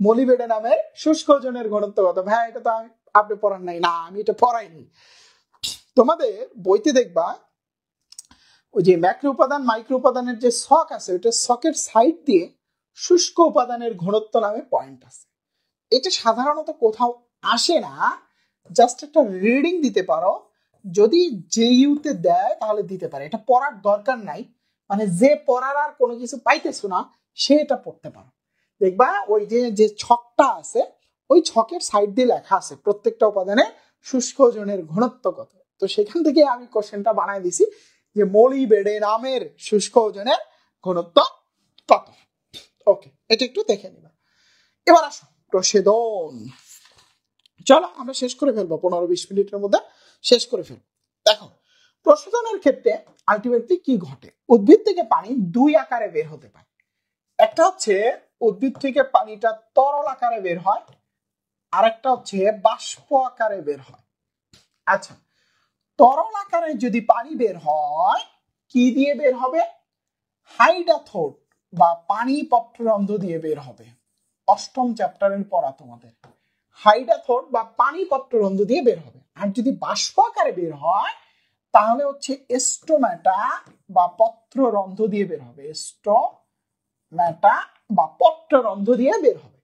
মলিবেডেনামের শুষ্ক ওজনের ঘনত্ব কত? ভাই এটা তো আপনি পড়ার নাই। না, আমি এটা পড়াইনি। তোমাদের বইতে দেখবা ওই যে ম্যাক্রো উপাদান মাইক্রো উপাদানের যে ছক আছে, ওইটা ছকের সাইড দিয়ে শুষ্ক উপাদানের ঘনত্ব নামে পয়েন্ট আছে। এটা সাধারণত কোথাও আসে না, জাস্ট একটা রিডিং দিতে পারো, যদি জেইউতে দেয় তাহলে দিতে পারে, এটা পড়ার দরকার নাই। মানে যে পড়ার আর কোনো কিছু পাইতেছো না, সে এটা পড়তে পারো। দেখবা ওই যে ছকটা আছে, ওই ছকের সাইড দিয়ে লেখা আছে প্রত্যেকটা উপাদানের শুষ্ক ওজনের ঘনত্ব কত। তো সেখান থেকে আমি কোশ্চেনটা বানাই দিছি যে মলিবেডেনামের শুষ্ক ওজনের ঘনত্ব কত। ওকে, এটা একটু দেখে নিবা। এবার আসো প্রশেদন। চলো আমরা শেষ করে ফেলবো, 15-20 মিনিটের মধ্যে শেষ করে ফেলবো। দেখো, প্রশোধনের ক্ষেত্রে আলটিমেটলি কি ঘটে? উদ্ভিদ থেকে পানি দুই আকারে বের হতে পারে। একটা হচ্ছে উদ্ভিদ থেকে পানিটা তরল আকারে বের হয়, আর একটা হচ্ছে বাষ্প আকারে বের হয়। আচ্ছা, তরল আকারে যদি পানি বের হয়, কি দিয়ে বের হবে? হাইড্রাথোড বা পানি পত্ররন্ধ্র দিয়ে বের হবে। অষ্টম চ্যাপ্টারের পড়া তোমাদের, হাইড্রাথোড বা পানি পত্ররন্ধ্র দিয়ে বের হবে। আর যদি বাষ্প আকারে বের হয়, তাহলে হচ্ছে স্টোম্যাটা বা পত্ররন্ধ্র দিয়ে বের হবে। স্টোম্যাটা বা পত্ররন্ধ্র দিয়ে বের হবে।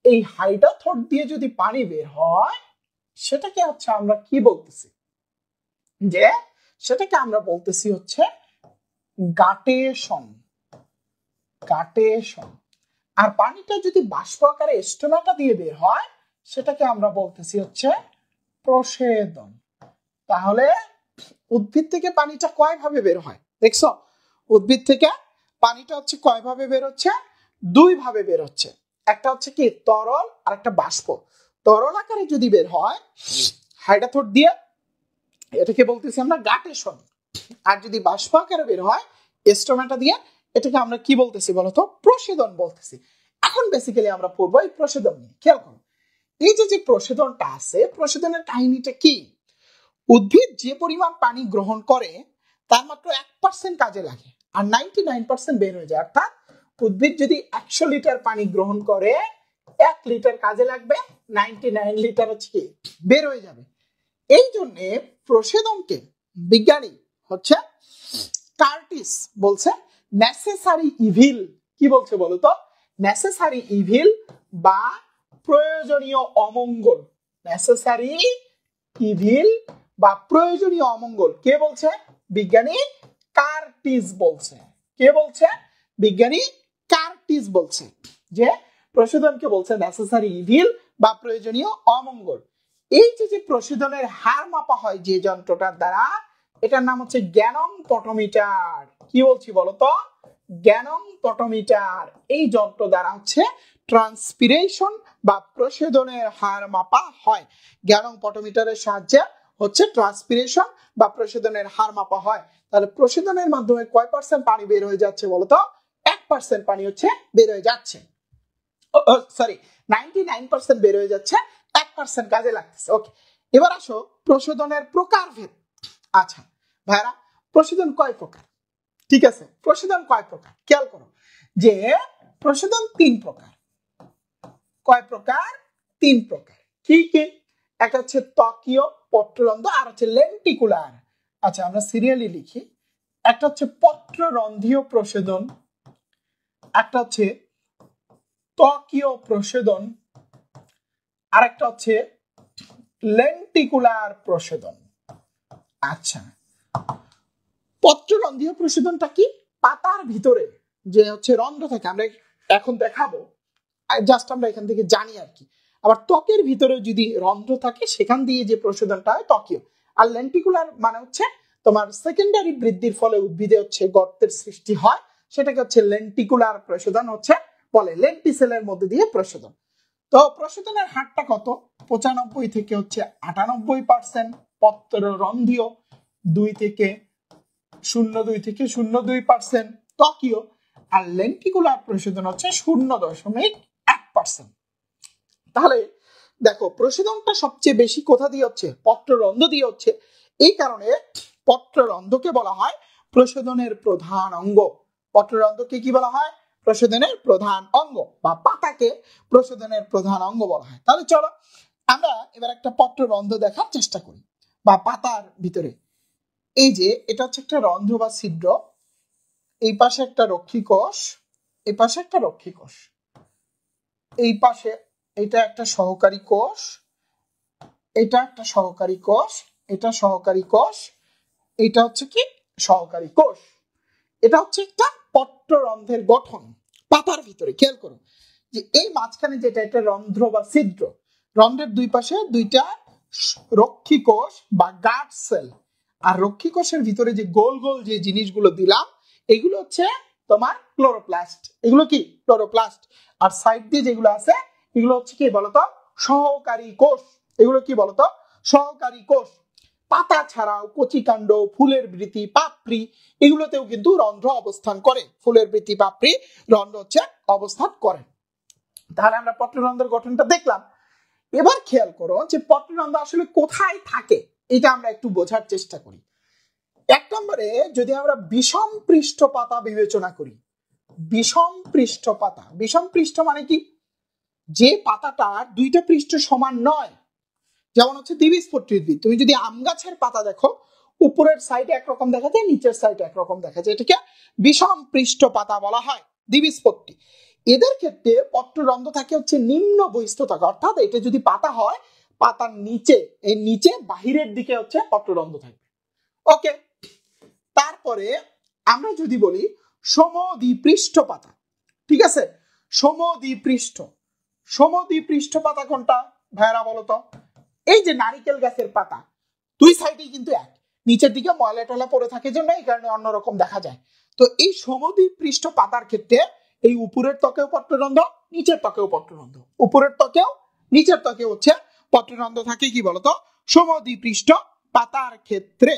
এই হাইড্রাথোড দিয়ে যদি পানি বের হয়, সেটাকে হচ্ছে আমরা কি বলতেছি? যে সেটাকে আমরা বলতেছি হচ্ছে গাটেশন। গাটেশন। আর পানিটা যদি বাষ্প আকারে স্টোম্যাটা দিয়ে বের হয়, সেটাকে আমরা বলতেছি হচ্ছে প্রশেদন। তাহলে উদ্ভিদ থেকে পানিটা কয় ভাবে বের হয়? দেখছো, উদ্ভিদ থেকে পানিটা হচ্ছে কয় ভাবে বের হচ্ছে? দুই ভাবে বের হচ্ছে। একটা হচ্ছে কি তরল, আর একটা বাষ্প। তরল আকারে যদি বের হয় হাইড্রাথোড দিয়ে, এটাকে বলতেছি আমরা গাটেশন। আর যদি বাষ্প আকারে বের হয় স্টোম্যাটা দিয়ে, এটাকে আমরা কি বলতেছি বলতো? প্রশেদন বলতেছি। এখন বেসিক্যালি আমরা পড়বো এই প্রশেদন নিয়ে। খেয়াল করো, এই যে প্রশেদনটা আছে, প্রশেদনের কাহিনীটা কি? উদ্ভিদ যে পরিমাণ পানি গ্রহণ করে তার মাত্র 1% কাজে লাগে, আর 99% বের হয়ে যায়। অর্থাৎ উদ্ভিদ যদি 100 লিটার পানি গ্রহণ করে 1 লিটার কাজে লাগবে, 99 লিটার হচ্ছে কি বের হয়ে যাবে। এই জন্য প্রসেদনকে বিজ্ঞানী হচ্ছে কার্টিস বলছে নেসেসারি ইভিল। কি বলছে বলতো? নেসেসারি ইভিল বা প্রয়োজনীয় অমঙ্গল। নেসেসারি ইভিল বা প্রয়োজনীয় অমঙ্গল কে বলছে? বিজ্ঞানী কার্টিস বলছে। কে বলছে? বিজ্ঞানী কার্টিস বলছে যে প্রশোধনকে বলছে নেসেসারি ইভিল বা প্রয়োজনীয় অমঙ্গল। এই যে প্রশোধনের হার মাপা হয় যে যন্ত্রটার দ্বারা, এটার নাম হচ্ছে গ্যানং পটোমিটার। কি বলছি বলতো? গ্যানং পটোমিটার। এই যন্ত্র দ্বারা হচ্ছে ট্রান্সপিরেশন বা প্রশোধনের হার মাপা হয়। গ্যানং পটোমিটারের সাহায্যে হচ্ছে ট্রান্সপিরেশন বা প্রশোধনের হার মাপা হয়। তাহলে প্রশোধনের মাধ্যমে কয় পার্সেন্ট পানি বের হয়ে যাচ্ছে বলতো? 1% পানি হচ্ছে বের হয়ে যাচ্ছে। সরি, 99% বের হয়ে যাচ্ছে, 1% কাজে লাগতেছে। ওকে, এবার আসো প্রশোধনের প্রকারভেদ। আচ্ছা ভাইরা, প্রশোধন কয় প্রকার? ঠিক আছে, প্রশোধন কয় প্রকার খেয়াল করো যে প্রশোধন 3 প্রকার। কয় প্রকার? 3 প্রকার। কি কি? একটা হচ্ছে ত্বকীয় পত্ররন্ধ্র, আর হচ্ছে লেন্টিকুলার। আচ্ছা আমরা সিরিয়ালি লিখি। একটা হচ্ছে পত্ররন্ধ্রীয় প্রশোধন, একটা হচ্ছে ত্বকীয় প্রশোধন, আর একটা হচ্ছে লেন্টিকুলার প্রশোধন। আচ্ছা, পত্ররন্ধ্রীয় প্রশোধনটা কি? পাতার ভিতরে যে হচ্ছে রন্ধ্র থাকে, আমরা এখন দেখাবো, জাস্ট আমরা এখান থেকে জানি আর কি। আবার ত্বকের ভিতরে যদি রন্ধ্র থাকে সেখান দিয়ে যে প্রশোধনটা হয় ত্বকীয়। আর লেন্টিকুলার মানে হচ্ছে তোমার সেকেন্ডারি বৃদ্ধির ফলে উদ্ভিদে হচ্ছে গর্তের সৃষ্টি হয়, সেটাকে হচ্ছে লেন্টিকুলার প্রশোধন হচ্ছে বলে। লেন্টিসেলের মধ্যে দিয়ে প্রশোধন। তো প্রশোধনের হারটা কত? 95 থেকে হচ্ছে 98%। পত্ররন্ধ্রীয় 2 থেকে 0.02% ত্বকীয়, আর লেন্টিকুলার প্রশোধন হচ্ছে 0.1%। তাহলে দেখো প্রশোধনটা সবচেয়ে বেশি কোথা দিয়ে হচ্ছে? পত্ররন্ধ্র দিয়ে হচ্ছে। এই কারণে পত্ররন্ধ্রকে বলা হয় প্রশোধনের প্রধান অঙ্গ। পত্ররন্ধ্রকে কি বলা হয়? প্রশোধনের প্রধান অঙ্গ, বা পাতাকে প্রশোধনের প্রধান অঙ্গ বলা হয়। তাহলে চলো আমরা এবার একটা পত্ররন্ধ্র দেখার চেষ্টা করি, বা পাতার ভিতরে। এই যে এটা হচ্ছে একটা রন্ধ্র বা ছিদ্র, এই পাশে একটা রক্ষী কোষ, এই পাশে একটা রক্ষী কোষ, এই পাশে এটা একটা সহকারী কোষ, এটা একটা সহকারী কোষ, এটা সহকারী কোষ, এটা হচ্ছে কি সহকারী কোষ। এটা হচ্ছে একটা পত্ররন্ধ্রের গঠন পাতার ভিতরে। খেয়াল করো যে এই মাঝখানে যেটা, এটা রন্ধ্র বা ছিদ্র। রন্ধ্রের দুই পাশে দুইটা রক্ষী কোষ বা গার্ড সেল, আর রক্ষী কোষের ভিতরে যে গোল গোল যে জিনিসগুলো দিলাম এগুলো হচ্ছে তোমার ক্লোরোপ্লাস্ট। এগুলো কি? ক্লোরোপ্লাস্ট। আর সাইড দিয়ে যেগুলো আছে এগুলো হচ্ছে কি বলতো? সহকারী কোষ। এগুলো কি বলতো? সহকারী কোষ। পাতা ছাড়াও কচিকাণ্ড, ফুলের বৃতি, পাপড়ি এগুলোতেও কিন্তু রন্ধ্র অবস্থান করে। ফুলের বৃতি, পাপড়ি, রন্ধ্র হচ্ছে অবস্থান করে। তাহলে আমরা পত্ররন্ধ্রের গঠনটা দেখলাম। এবার খেয়াল করো যে পত্ররন্ধ্র আসলে কোথায় থাকে, এটা আমরা একটু বোঝার চেষ্টা করি। 1 নম্বরে যদি আমরা বিষম পৃষ্ঠ পাতা বিবেচনা করি। বিষম পৃষ্ঠ পাতা, বিষম পৃষ্ঠ মানে কি? যে পাতাটার দুইটা পৃষ্ঠ সমান নয়। যেমন হচ্ছে দ্বিবীজপত্রী উদ্ভিদ। তুমি যদি আম গাছের পাতা দেখো, উপরের সাইডে একরকম দেখা যায়, নিচের সাইডে একরকম দেখা যায়, এটাকে বিষম পৃষ্ঠ পাতা বলা হয়, দ্বিবীজপত্রী। এদের ক্ষেত্রে পত্ররন্ধ্র থাকে হচ্ছে নিম্ন বহিস্থতাকে, অর্থাৎ এটা যদি পাতা হয়, পাতার নিচে, এই নিচে বাহিরের দিকে হচ্ছে পত্ররন্ধ্র থাকবে। ওকে, তারপরে আমরা যদি বলি সমদ্বিপৃষ্ঠ পাতা, ঠিক আছে? সমদ্বিপৃষ্ঠ, সমদ্বিপৃষ্ঠ পাতা কোনটা ভাইরা বলো তো? এই যে নারিকেল গাছের পাতা, দুই সাইডেই কিন্তু এক, নিচের দিকে ময়লা টলা পড়ে থাকে জন্য এই কারণে অন্যরকম দেখা যায়। তো এই সমদ্বিপৃষ্ঠ পাতার ক্ষেত্রে এই উপরের ত্বকেও পত্ররন্ধ্র, নিচের ত্বকেও পত্ররন্ধ্র, উপরের ত্বকেও নিচের ত্বকেও হচ্ছে পত্ররন্ধ্র থাকে। কি বলতো? সমদ্বিপৃষ্ঠ পাতার ক্ষেত্রে।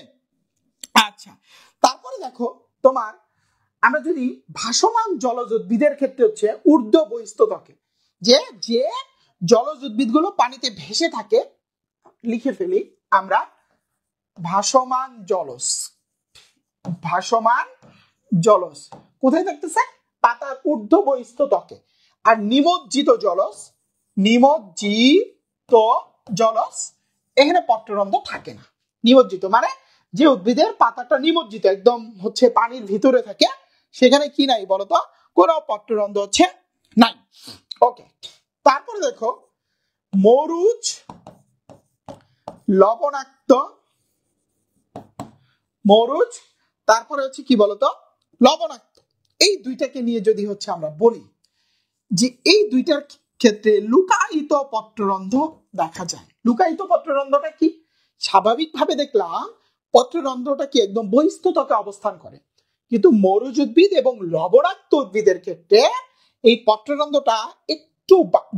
আচ্ছা, তারপরে দেখো তোমার আমরা যদি ভাসমান জলজ উদ্ভিদের ক্ষেত্রে হচ্ছে ঊর্ধ্ব বহিস্থ ত্বকে, যে যে জলজ উদ্ভিদগুলো পানিতে ভেসে থাকে, লিখে ফেলি আমরা ভাসমান জলজ। ভাসমান জলজ কোথায় থাকতেছে? পাতার ঊর্ধ্ব বহিস্থ ত্বকে। আর নিমজ্জিত জলজ এখানে পত্ররন্ধ্র থাকে না। নিমজ্জিত মানে যে উদ্ভিদের পাতাটা নিমজ্জিত একদম হচ্ছে পানির ভিতরে থাকে, সেখানে কি নাই বলতো, কোনো পত্ররন্ধ্র হচ্ছে নাই। ওকে, তারপরে দেখো মরুজ, লবণাক্ত, মরুজ তারপরে হচ্ছে কি বলতো লবণাক্ত, এই দুইটাকে নিয়ে যদি হচ্ছে আমরা বলি যে এই দুইটার ক্ষেত্রে লুকায়িত পত্ররন্ধ্র দেখা যায়। লুকায়িত পত্ররন্ধ্রটা কি? স্বাভাবিকভাবে দেখলাম পত্ররন্ধ্রটা কি একদম বহিস্থ ত্বকে অবস্থান করে, কিন্তু মরুজ উদ্ভিদ এবং লবণাক্ত উদ্ভিদের ক্ষেত্রে এই পত্ররন্ধ্রটা একটু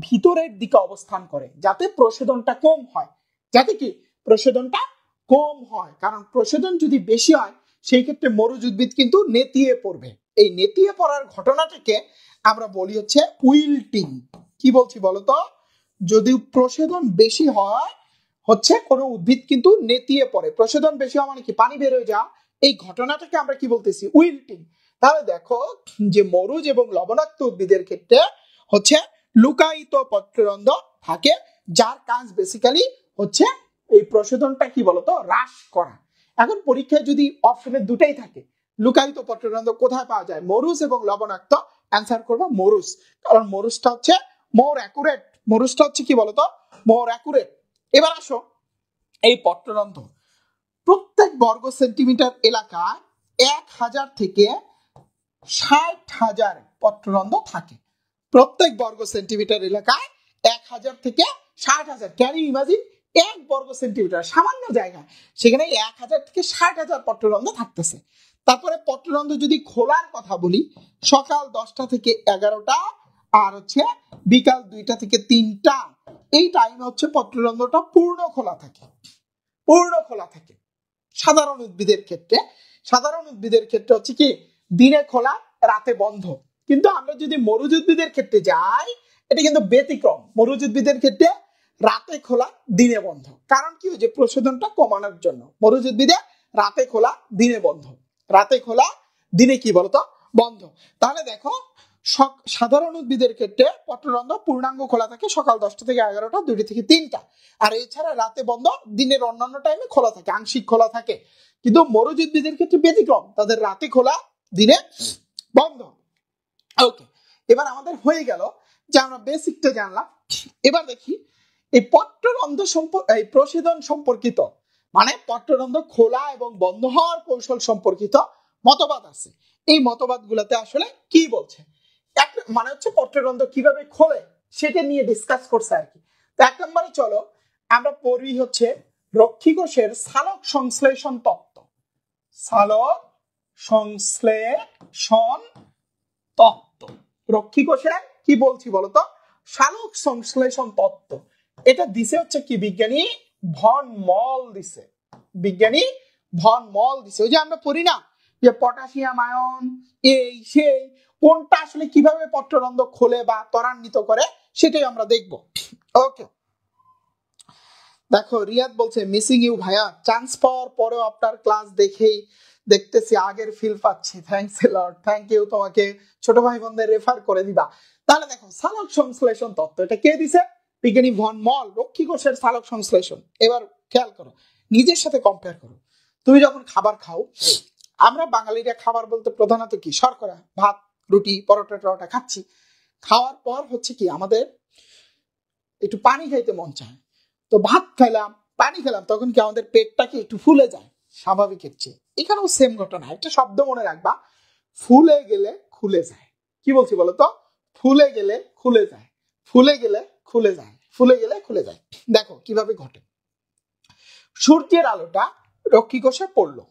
ভিতরের দিকে অবস্থান করে, যাতে প্রশোধনটা কম হয়। যাতে কি প্রশোধনটা কম হয়, কারণ প্রশোধন যদি বেশি হয় সেই ক্ষেত্রে মরুজ উদ্ভিদ কিন্তু নেতিয়ে পড়বে। এই নেতিয়ে পড়ার ঘটনাটাকে আমরা বলি হচ্ছে উইল্টিং। কি বলছি বলতো, যদি প্রশোধন বেশি হয় হচ্ছে কোনো উদ্ভিদ কিন্তু নেতিয়ে পড়ে। প্রশোধন বেশি হওয়া মানে কি পানি বের হয়ে যাওয়া, এই ঘটনাটাকে আমরা কি বলতেছি উইল্টিং। তাহলে দেখো যে মরুজ এবং লবণাক্ত উদ্ভিদের ক্ষেত্রে হচ্ছে লুকায়িত পত্ররন্ধ্র থাকে, যার কাজ বেসিক্যালি হচ্ছে এই প্রশোধনটা কি বলতো হ্রাস করা। এখন পরীক্ষায় যদি অপশনের দুটাই থাকে লুকায়িত পত্ররন্ধ্র কোথায় পাওয়া যায়, মরুজ এবং লবণাক্ত, অ্যান্সার করবো মরুজ, কারণ মরুজটা হচ্ছে মোর অ্যাকুরেট। মরুজটা হচ্ছে কি বলতো মোর অ্যাকুরেট। এবার আসো এই পত্ররন্ধ্র প্রত্যেক বর্গ সেন্টিমিটার এলাকায় 1000 থেকে 60,000 পত্ররন্ধ্র থাকে। প্রত্যেক বর্গ সেন্টিমিটার এলাকায় 1000 থেকে 60,000, ক্যান ইউ ইমাজিন, 1 বর্গ সেন্টিমিটার সামান্য জায়গা, সেখানে 1000 থেকে 60,000 পত্ররন্ধ্র থাকতেছে। তারপরে পত্ররন্ধ্র যদি খোলার কথা বলি, সকাল 10টা থেকে 11টা আর হচ্ছে বিকাল 2টা থেকে 3টা, এই টাইমে হচ্ছে পত্ররন্ধ্রটা পূর্ণ খোলা থাকে। পূর্ণ খোলা থাকে সাধারণ উদ্ভিদের ক্ষেত্রে। সাধারণ উদ্ভিদের ক্ষেত্রে হচ্ছে কি দিনে খোলা রাতে বন্ধ, কিন্তু আমরা যদি মরুজ উদ্ভিদের ক্ষেত্রে যাই এটা কিন্তু ব্যতিক্রম। মরুজ উদ্ভিদের ক্ষেত্রে রাতে খোলা দিনে বন্ধ, কারণ কি যে প্রশোধনটা কমানোর জন্য মরুজ উদ্ভিদে রাতে খোলা দিনে বন্ধ, রাতে খোলা দিনে কি বলতো বন্ধ। তাহলে দেখো সাধারণ উদ্ভিদের ক্ষেত্রে পত্ররন্ধ্র পূর্ণাঙ্গ খোলা থাকে সকাল 10টা থেকে 11টা, 2টা থেকে 3টা, আর এছাড়া রাতে বন্ধ, দিনের অন্যান্য টাইমে খোলা থাকে, আংশিক খোলা থাকে। কিন্তু মরুজ উদ্ভিদের ক্ষেত্রে ব্যতিক্রম, তাদের রাতে খোলা দিনে বন্ধ। ওকে, এবার আমাদের হয়ে গেল যে আমরা বেসিকটা জানলাম। এবার দেখি এই পত্ররন্ধ্র এই প্রশোধন সম্পর্কিত মানে পত্ররন্ধ্র খোলা এবং বন্ধ হওয়ার কৌশল সম্পর্কিত মতবাদ আছে। এই মতবাদ গুলাতে আসলে কি বলছে, মানে হচ্ছে পত্ররন্ধ্র কিভাবে খোলে সেটা নিয়ে ডিসকাস করছে আর কি। তো 1 নম্বরে চলো আমরা পড়ি হচ্ছে রক্ষী কোষের সালোক সংশ্লেষণ তত্ত্ব। সালোক সংশ্লেষণ তত্ত্ব, রক্ষী কোষের কি বলছি বলতো সালোক সংশ্লেষণ তত্ত্ব। এটা দিছে হচ্ছে কি বিজ্ঞানী ভন মল দিছে, বিজ্ঞানী ভন মল দিছে। ওই যে আমরা পড়ি না যে পটাশিয়াম আয়ন এই সেই, কোনটা আসলে কিভাবে পত্ররন্ধ্র খোলে বা ত্বরান্বিত করে সেটাই আমরা দেখব। ওকে, দেখো রিয়াদ বলছে মিসিং ইউ ভাইয়া, চান্স পাওয়ার পরেও আপনার ক্লাস দেখতেছি আগের ফিল পাচ্ছি। Thanks a lot, thank you, তোমাকে ছোট ভাই বোনদের রেফার করে দিবা। তাহলে দেখো সালোক সংশ্লেষণ তত্ত্ব এটা কে দিছে, বিজ্ঞানী ভন মল, রক্ষী কোষের সালোক সংশ্লেষণ। এবার খেয়াল করো, নিজের সাথে কম্পেয়ার করো। তুমি যখন খাবার খাও, আমরা বাঙালিরা খাবার বলতে প্রধানত কি শর্করা, ভাত, রুটি, পরোটা টরোটা খাচ্ছি। খাওয়ার পর হচ্ছে কি আমাদের একটু পানি খাইতে মন চায়, তো ভাত খাইলাম পানি খেলাম, তখন কি আমাদের পেটটা কি একটু ফুলে যায় স্বাভাবিকের চেয়ে। এখানেও সেম ঘটনা, একটা শব্দ মনে রাখবা, ফুলে গেলে খুলে যায়। কি বলছি বলতো, ফুলে গেলে খুলে যায়, ফুলে গেলে খুলে যায়, ফুলে গেলে খুলে যায়। দেখো কিভাবে ঘটে, সূর্যের আলোটা রক্ষী কোষে পড়লো,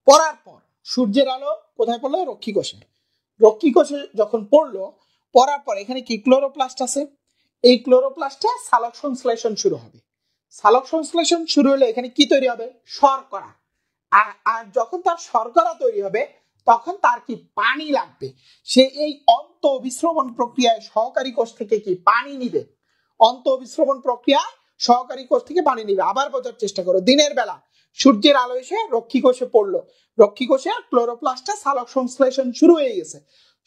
পড়ার পর সূর্যের আলো কোথায় পড়লো, রক্ষী কোষে। রক্ষী কোষে যখন পড়লো, পড়ার পর এখানে কি ক্লোরোপ্লাস্ট আছে, এই ক্লোরোপ্লাস্টে সালোক সংশ্লেষণ শুরু হবে। সালোক সংশ্লেষণ শুরু হলে এখানে কি তৈরি হবে, শর্করা। আর যখন তার শর্করা তৈরি হবে তখন তার কি পানি লাগবে, সে এই অন্ত অভিস্রবণ প্রক্রিয়ায় সহকারী কোষ থেকে কি পানি নিবে, অন্ত অভিস্রবণ প্রক্রিয়ায় সহকারী কোষ থেকে পানি নিবে। আবার বোঝার চেষ্টা করো, দিনের বেলা সূর্যের আলো এসে রক্ষী কোষে পড়লো, রক্ষী কোষে ক্লোরোপ্লাস্টে সালোক সংশ্লেষণ শুরু হয়ে গেছে।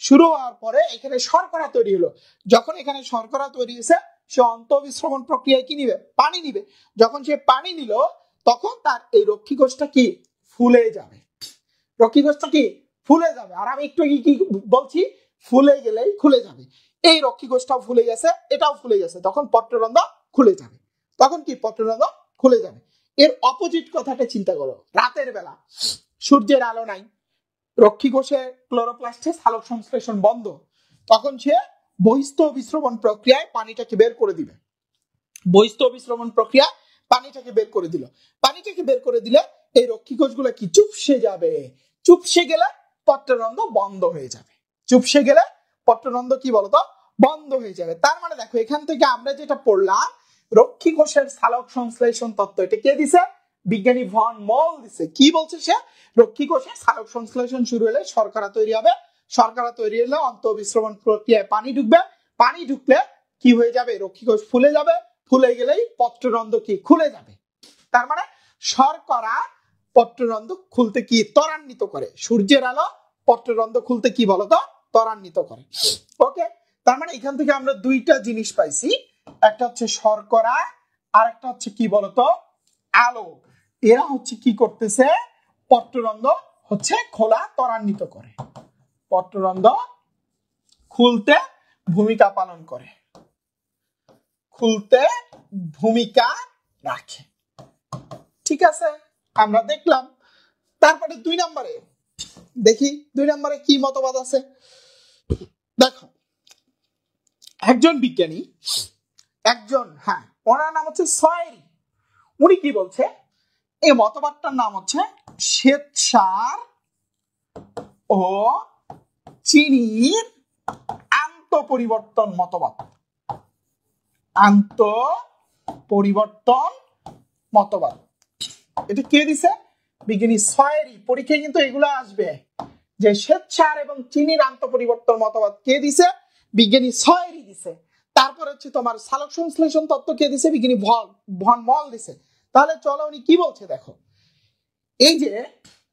শুরু হওয়ার পরে এখানে শর্করা তৈরি হলো। যখন এখানে শর্করা তৈরি হয়েছে, সে অন্তঃবিশ্রবণ প্রক্রিয়ায় কি নিবে? পানি নিবে। যখন সে পানি নিল, তখন তার এই রক্ষী কোষটা কি ফুলে যাবে। রক্ষী কোষটা কি ফুলে যাবে। আর আমি একটু কি বলছি, ফুলে গেলেই খুলে যাবে। এই রক্ষী কোষটাও ফুলে গেছে, এটাও ফুলে গেছে, তখন পত্ররন্ধ্র খুলে যাবে। তখন কি পত্ররন্ধ্র খুলে যাবে। এর অপোজিট কথাটা চিন্তা করো। রাতের বেলা সূর্যের আলো নাই, রক্ষী কোষে ক্লোরোপ্লাস্টে সালোক সংশ্লেষণ বন্ধ, তখন সে বহিস্থ বিশ্রবণ প্রক্রিয়ায় পানিটাকে বের করে দিবে। বহিস্থ বিশ্রবণ প্রক্রিয়া পানিটাকে বের করে দিল। পানিটাকে বের করে দিলে এই রক্ষী কোষগুলো কি চুপসে যাবে। চুপসে গেলে পত্ররন্ধ্র বন্ধ হয়ে যাবে। চুপসে গেলে পত্ররন্ধ্র কি বলতো বন্ধ হয়ে যাবে। তার মানে দেখো, এখান থেকে আমরা যেটা পড়লাম, রক্ষী কোষের সালোক সংশ্লেষণ তত্ত্ব, এটা কে দিছে? বিজ্ঞানী ভন মল দিছে। কি বলছে সে? রক্ষী কোষে সালোক সংশ্লেষণ শুরু হলে শর্করা তৈরি হবে। শর্করা তৈরি হলে অন্তঃবিশ্রবণ প্রক্রিয়ায় পানি ঢুকবে। পানি ঢুকলে কি হয়ে যাবে? রক্ষী কোষ ফুলে যাবে। ফুলে গেলেই পত্ররন্ধ্র কি খুলে যাবে। তার মানে শর্করা পত্ররন্ধ্র খুলতে কি ত্বরান্বিত করে। সূর্যের আলো পত্ররন্ধ্র খুলতে কি বলতো ত্বরান্বিত করে। ওকে, তার মানে এখান থেকে আমরা দুইটা জিনিস পাইছি, একটা হচ্ছে শর্করা, আর একটা হচ্ছে কি বলতো আলো। এরা হচ্ছে কি করতেছে? পত্ররন্ধ্র হচ্ছে খোলা ত্বরান্বিত করে, পত্ররন্ধ্র খুলতে ভূমিকা পালন করে, খুলতে ভূমিকা রাখে। ঠিক আছে, আমরা দেখলাম। তারপরে 2 নম্বরে দেখি, 2 নম্বরে কি মতবাদ আছে। দেখো, একজন বিজ্ঞানী, ওনার নাম হচ্ছে সয়েরি। উনি কি বলছে? এই মতবাদটার নাম হচ্ছে শ্বেতসার ও চিনির আন্তঃপরিবর্তন মতবাদ। আন্তঃপরিবর্তন মতবাদ, এটা কে দিছে? বিজ্ঞানী সয়েরি। পরীক্ষায় কিন্তু এগুলো আসবে যে শ্বেতসার এবং চিনির আন্তঃপরিবর্তন মতবাদ কে দিছে? বিজ্ঞানী সয়েরি দিছে। তারপর হচ্ছে তোমার সালোক সংশ্লেষণ তত্ত্ব কে দিছে? বিজ্ঞানী ভন মল দিছে। তাহলে চলো উনি কি বলছে দেখো। এই যে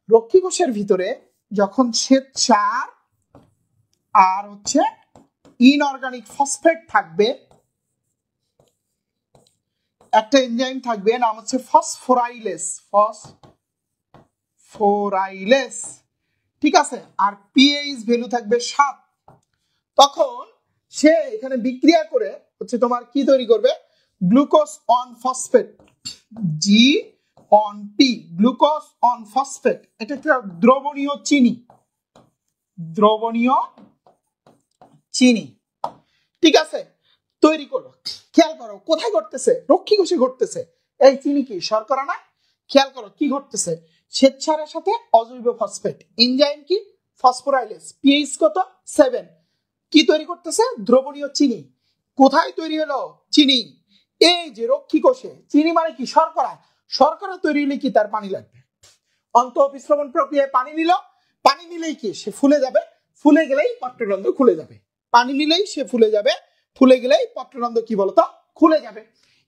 রক্ষী কোষের ভিতরে যখন শ্বেতসার আর হচ্ছে ইনঅর্গানিক ফসফেট থাকবে, একটা এনজাইম থাকবে, নাম হচ্ছে ফসফোরাইলেস। ফসফোরাইলেস, ঠিক আছে। আর পিএইচ ভ্যালু থাকবে 7। তখন সে এখানে বিক্রিয়া করে হচ্ছে তোমার কি তৈরি করবে? Glucose on phosphate, G on P, glucose on phosphate. এটা একটা দ্রবণীয় চিনি, দ্রবণীয় চিনি, ঠিক আছে, তৈরি করো। খেয়াল করো কোথায় ঘটতেছে? রক্ষী কোষে ঘটতেছে। এই চিনি কি শর্করা না? খেয়াল করো কি ঘটতেছে। শ্বেতসারের সাথে অজৈব ফসফেট, এনজাইম কি ফসফোরাইলেস, পিএইচ কত 7, কি তৈরি করতেছে? দ্রবণীয় চিনি। কোথায় তৈরি হলো চিনি? এই যে রক্ষী কোষে। চিনি মানে কি শর্করা। শর্করা তৈরি হলে কি তার পানি লাগবে। অন্তঃবিশ্রবণ প্রক্রিয়ায় পানি নিল, পানি নিলেই কি সে ফুলে যাবে। ফুলে গেলেই পত্ররন্ধ্র খুলে যাবে। পানি নিলেই সে ফুলে যাবে, ফুলে গেলেই পত্ররন্ধ্র কি বলতো খুলে যাবে।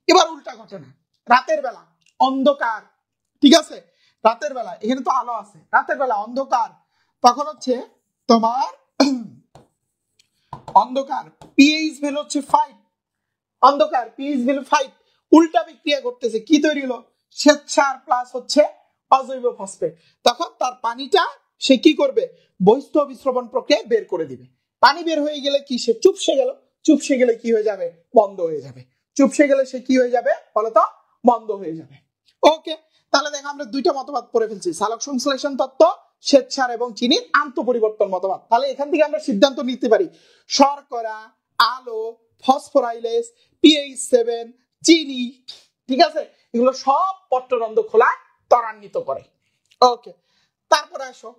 এবার উল্টা ঘটনা, রাতের বেলা অন্ধকার, ঠিক আছে, রাতের বেলা এখানে তো আলো আছে, রাতের বেলা অন্ধকার, তখন হচ্ছে তোমার অন্ধকার, পিএইচ ভ্যালু হচ্ছে 5, অন্ধকার পিএইচ ভ্যালু 5, উল্টা বিক্রিয়া করতেছে। কি তৈরি হলো? শ্বেতসার প্লাস হচ্ছে অজৈব ফসফেট। তখন তার পানিটা সে কি করবে? বহিস্থ বিশ্রবণ প্রক্রিয়ায় বের করে দিবে। পানি বের হয়ে গেলে কি সে চুপসে গেল। চুপসে গেলে কি হয়ে যাবে? বন্ধ হয়ে যাবে। চুপসে গেলে সে কি হয়ে যাবে বলতো? বন্ধ হয়ে যাবে। ওকে, তাহলে দেখো আমরা দুইটা মতবাদ পড়ে ফেলছি, সালোক সংশ্লেষণ তত্ত্ব, শ্বেতসার এবং চিনির আন্তঃপরিবর্তন মতবাদ। তাহলে এখান থেকে আমরা সিদ্ধান্ত নিতে পারি শর্করা, আলো, ফসফোরাইলেস, পিএইচ 7, চিনি, ঠিক আছে, এগুলো সব পত্ররন্ধ্র খোলা ত্বরান্বিত করে। ওকে, তারপরে আসো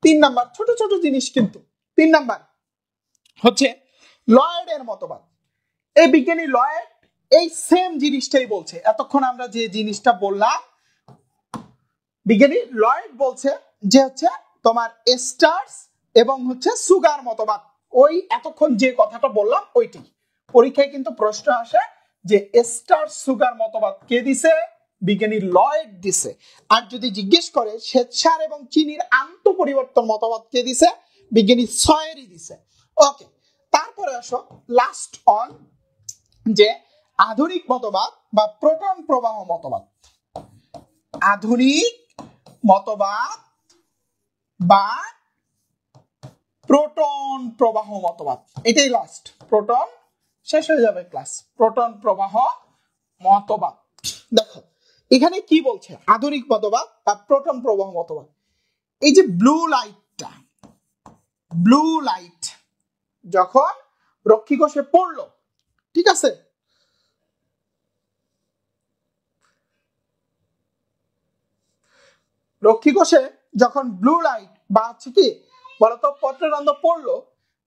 3 নাম্বার, ছোট ছোট জিনিস কিন্তু। 3 নাম্বার হচ্ছে লয়েডের মতবাদ। এই বিজ্ঞানী লয়েড এই সেম জিনিসটাই বলছে। এতক্ষণ আমরা যে জিনিসটা বললাম, বিজ্ঞানী লয়েড বলছে যে হচ্ছে তোমার এস্টার্স এবং হচ্ছে সুগার মতবাদ। ওই এতক্ষণ যে কথাটা বললাম ওইটাই। পরীক্ষায় কিন্তু প্রশ্ন আসে যে এস্টার্স সুগার মতবাদ কে দিছে? বিজ্ঞানী লয়েড দিছে। আর যদি জিজ্ঞেস করে শ্বেতসার এবং চিনির আন্তঃপরিবর্তন মতবাদ কে দিছে? বিজ্ঞানী 6-এরই দিছে। ওকে, তারপরে আসো লাস্ট অন যে আধুনিক মতবাদ বা প্রোটন প্রবাহ মতবাদ। আধুনিক মতবাদ বা প্রোটন প্রবাহ মতবাদ, এটাই লাস্ট। প্রোটন শেষ হয়ে যাবে ক্লাস। প্রোটন প্রবাহ মতবাদ, দেখো এখানে কি বলছে আধুনিক মতবাদ বা প্রোটন প্রবাহ মতবাদ। এই যে ব্লু লাইট যখন রক্ষী কোষে পড়লো, ঠিক আছে, রক্ষী কোষে যখন ব্লু লাইট বা হচ্ছে কি বলতো পত্ররন্ধ্র পড়লো,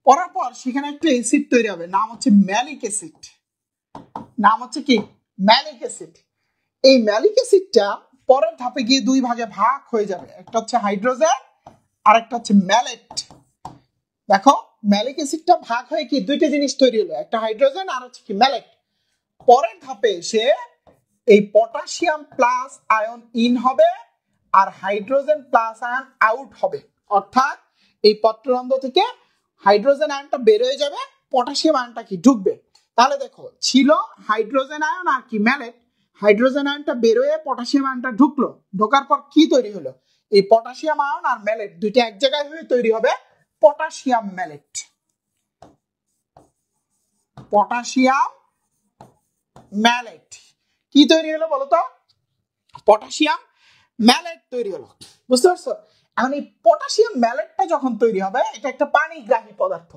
পড়ার পর সেখানে একটা অ্যাসিড তৈরি হবে, নাম হচ্ছে ম্যালিক অ্যাসিড। নাম হচ্ছে কি ম্যালিক অ্যাসিড। এই ম্যালিক অ্যাসিডটা পরের ধাপে গিয়ে দুই ভাগে ভাগ হয়ে যাবে, একটা হচ্ছে হাইড্রোজেন আর একটা হচ্ছে ম্যালেট। দেখো ম্যালিক অ্যাসিডটা ভাগ হয়ে কি দুইটা জিনিস তৈরি হলো, একটা হাইড্রোজেন আর হচ্ছে কি ম্যালেট। পরের ধাপে এসে এই পটাশিয়াম প্লাস আয়ন ইন হবে আর হাইড্রোজেন প্লাস আয়ন আউট হবে, অর্থাৎ এই পত্ররন্ধ্র থেকে হাইড্রোজেন আয়নটা বের হয়ে যাবে, পটাশিয়াম আয়নটা কি ঢুকবে। তাহলে দেখো ছিল হাইড্রোজেন আয়ন আর কি ম্যালেট, হাইড্রোজেন আয়নটা বের হয়ে পটাশিয়াম আয়নটা ঢুকলো, ঢোকার পর কি তৈরি হলো, এই পটাশিয়াম আয়ন আর ম্যালেট দুইটা এক জায়গায় হয়ে তৈরি হবে পটাশিয়াম ম্যালেট। পটাশিয়াম ম্যালেট কি তৈরি হলো বলতো, পটাশিয়াম ম্যালেট তৈরি হলো, বুঝতে পারছো। এখন এই পটাশিয়াম ম্যালেটটা যখন তৈরি হবে, এটা একটা পানিগ্রাহী পদার্থ,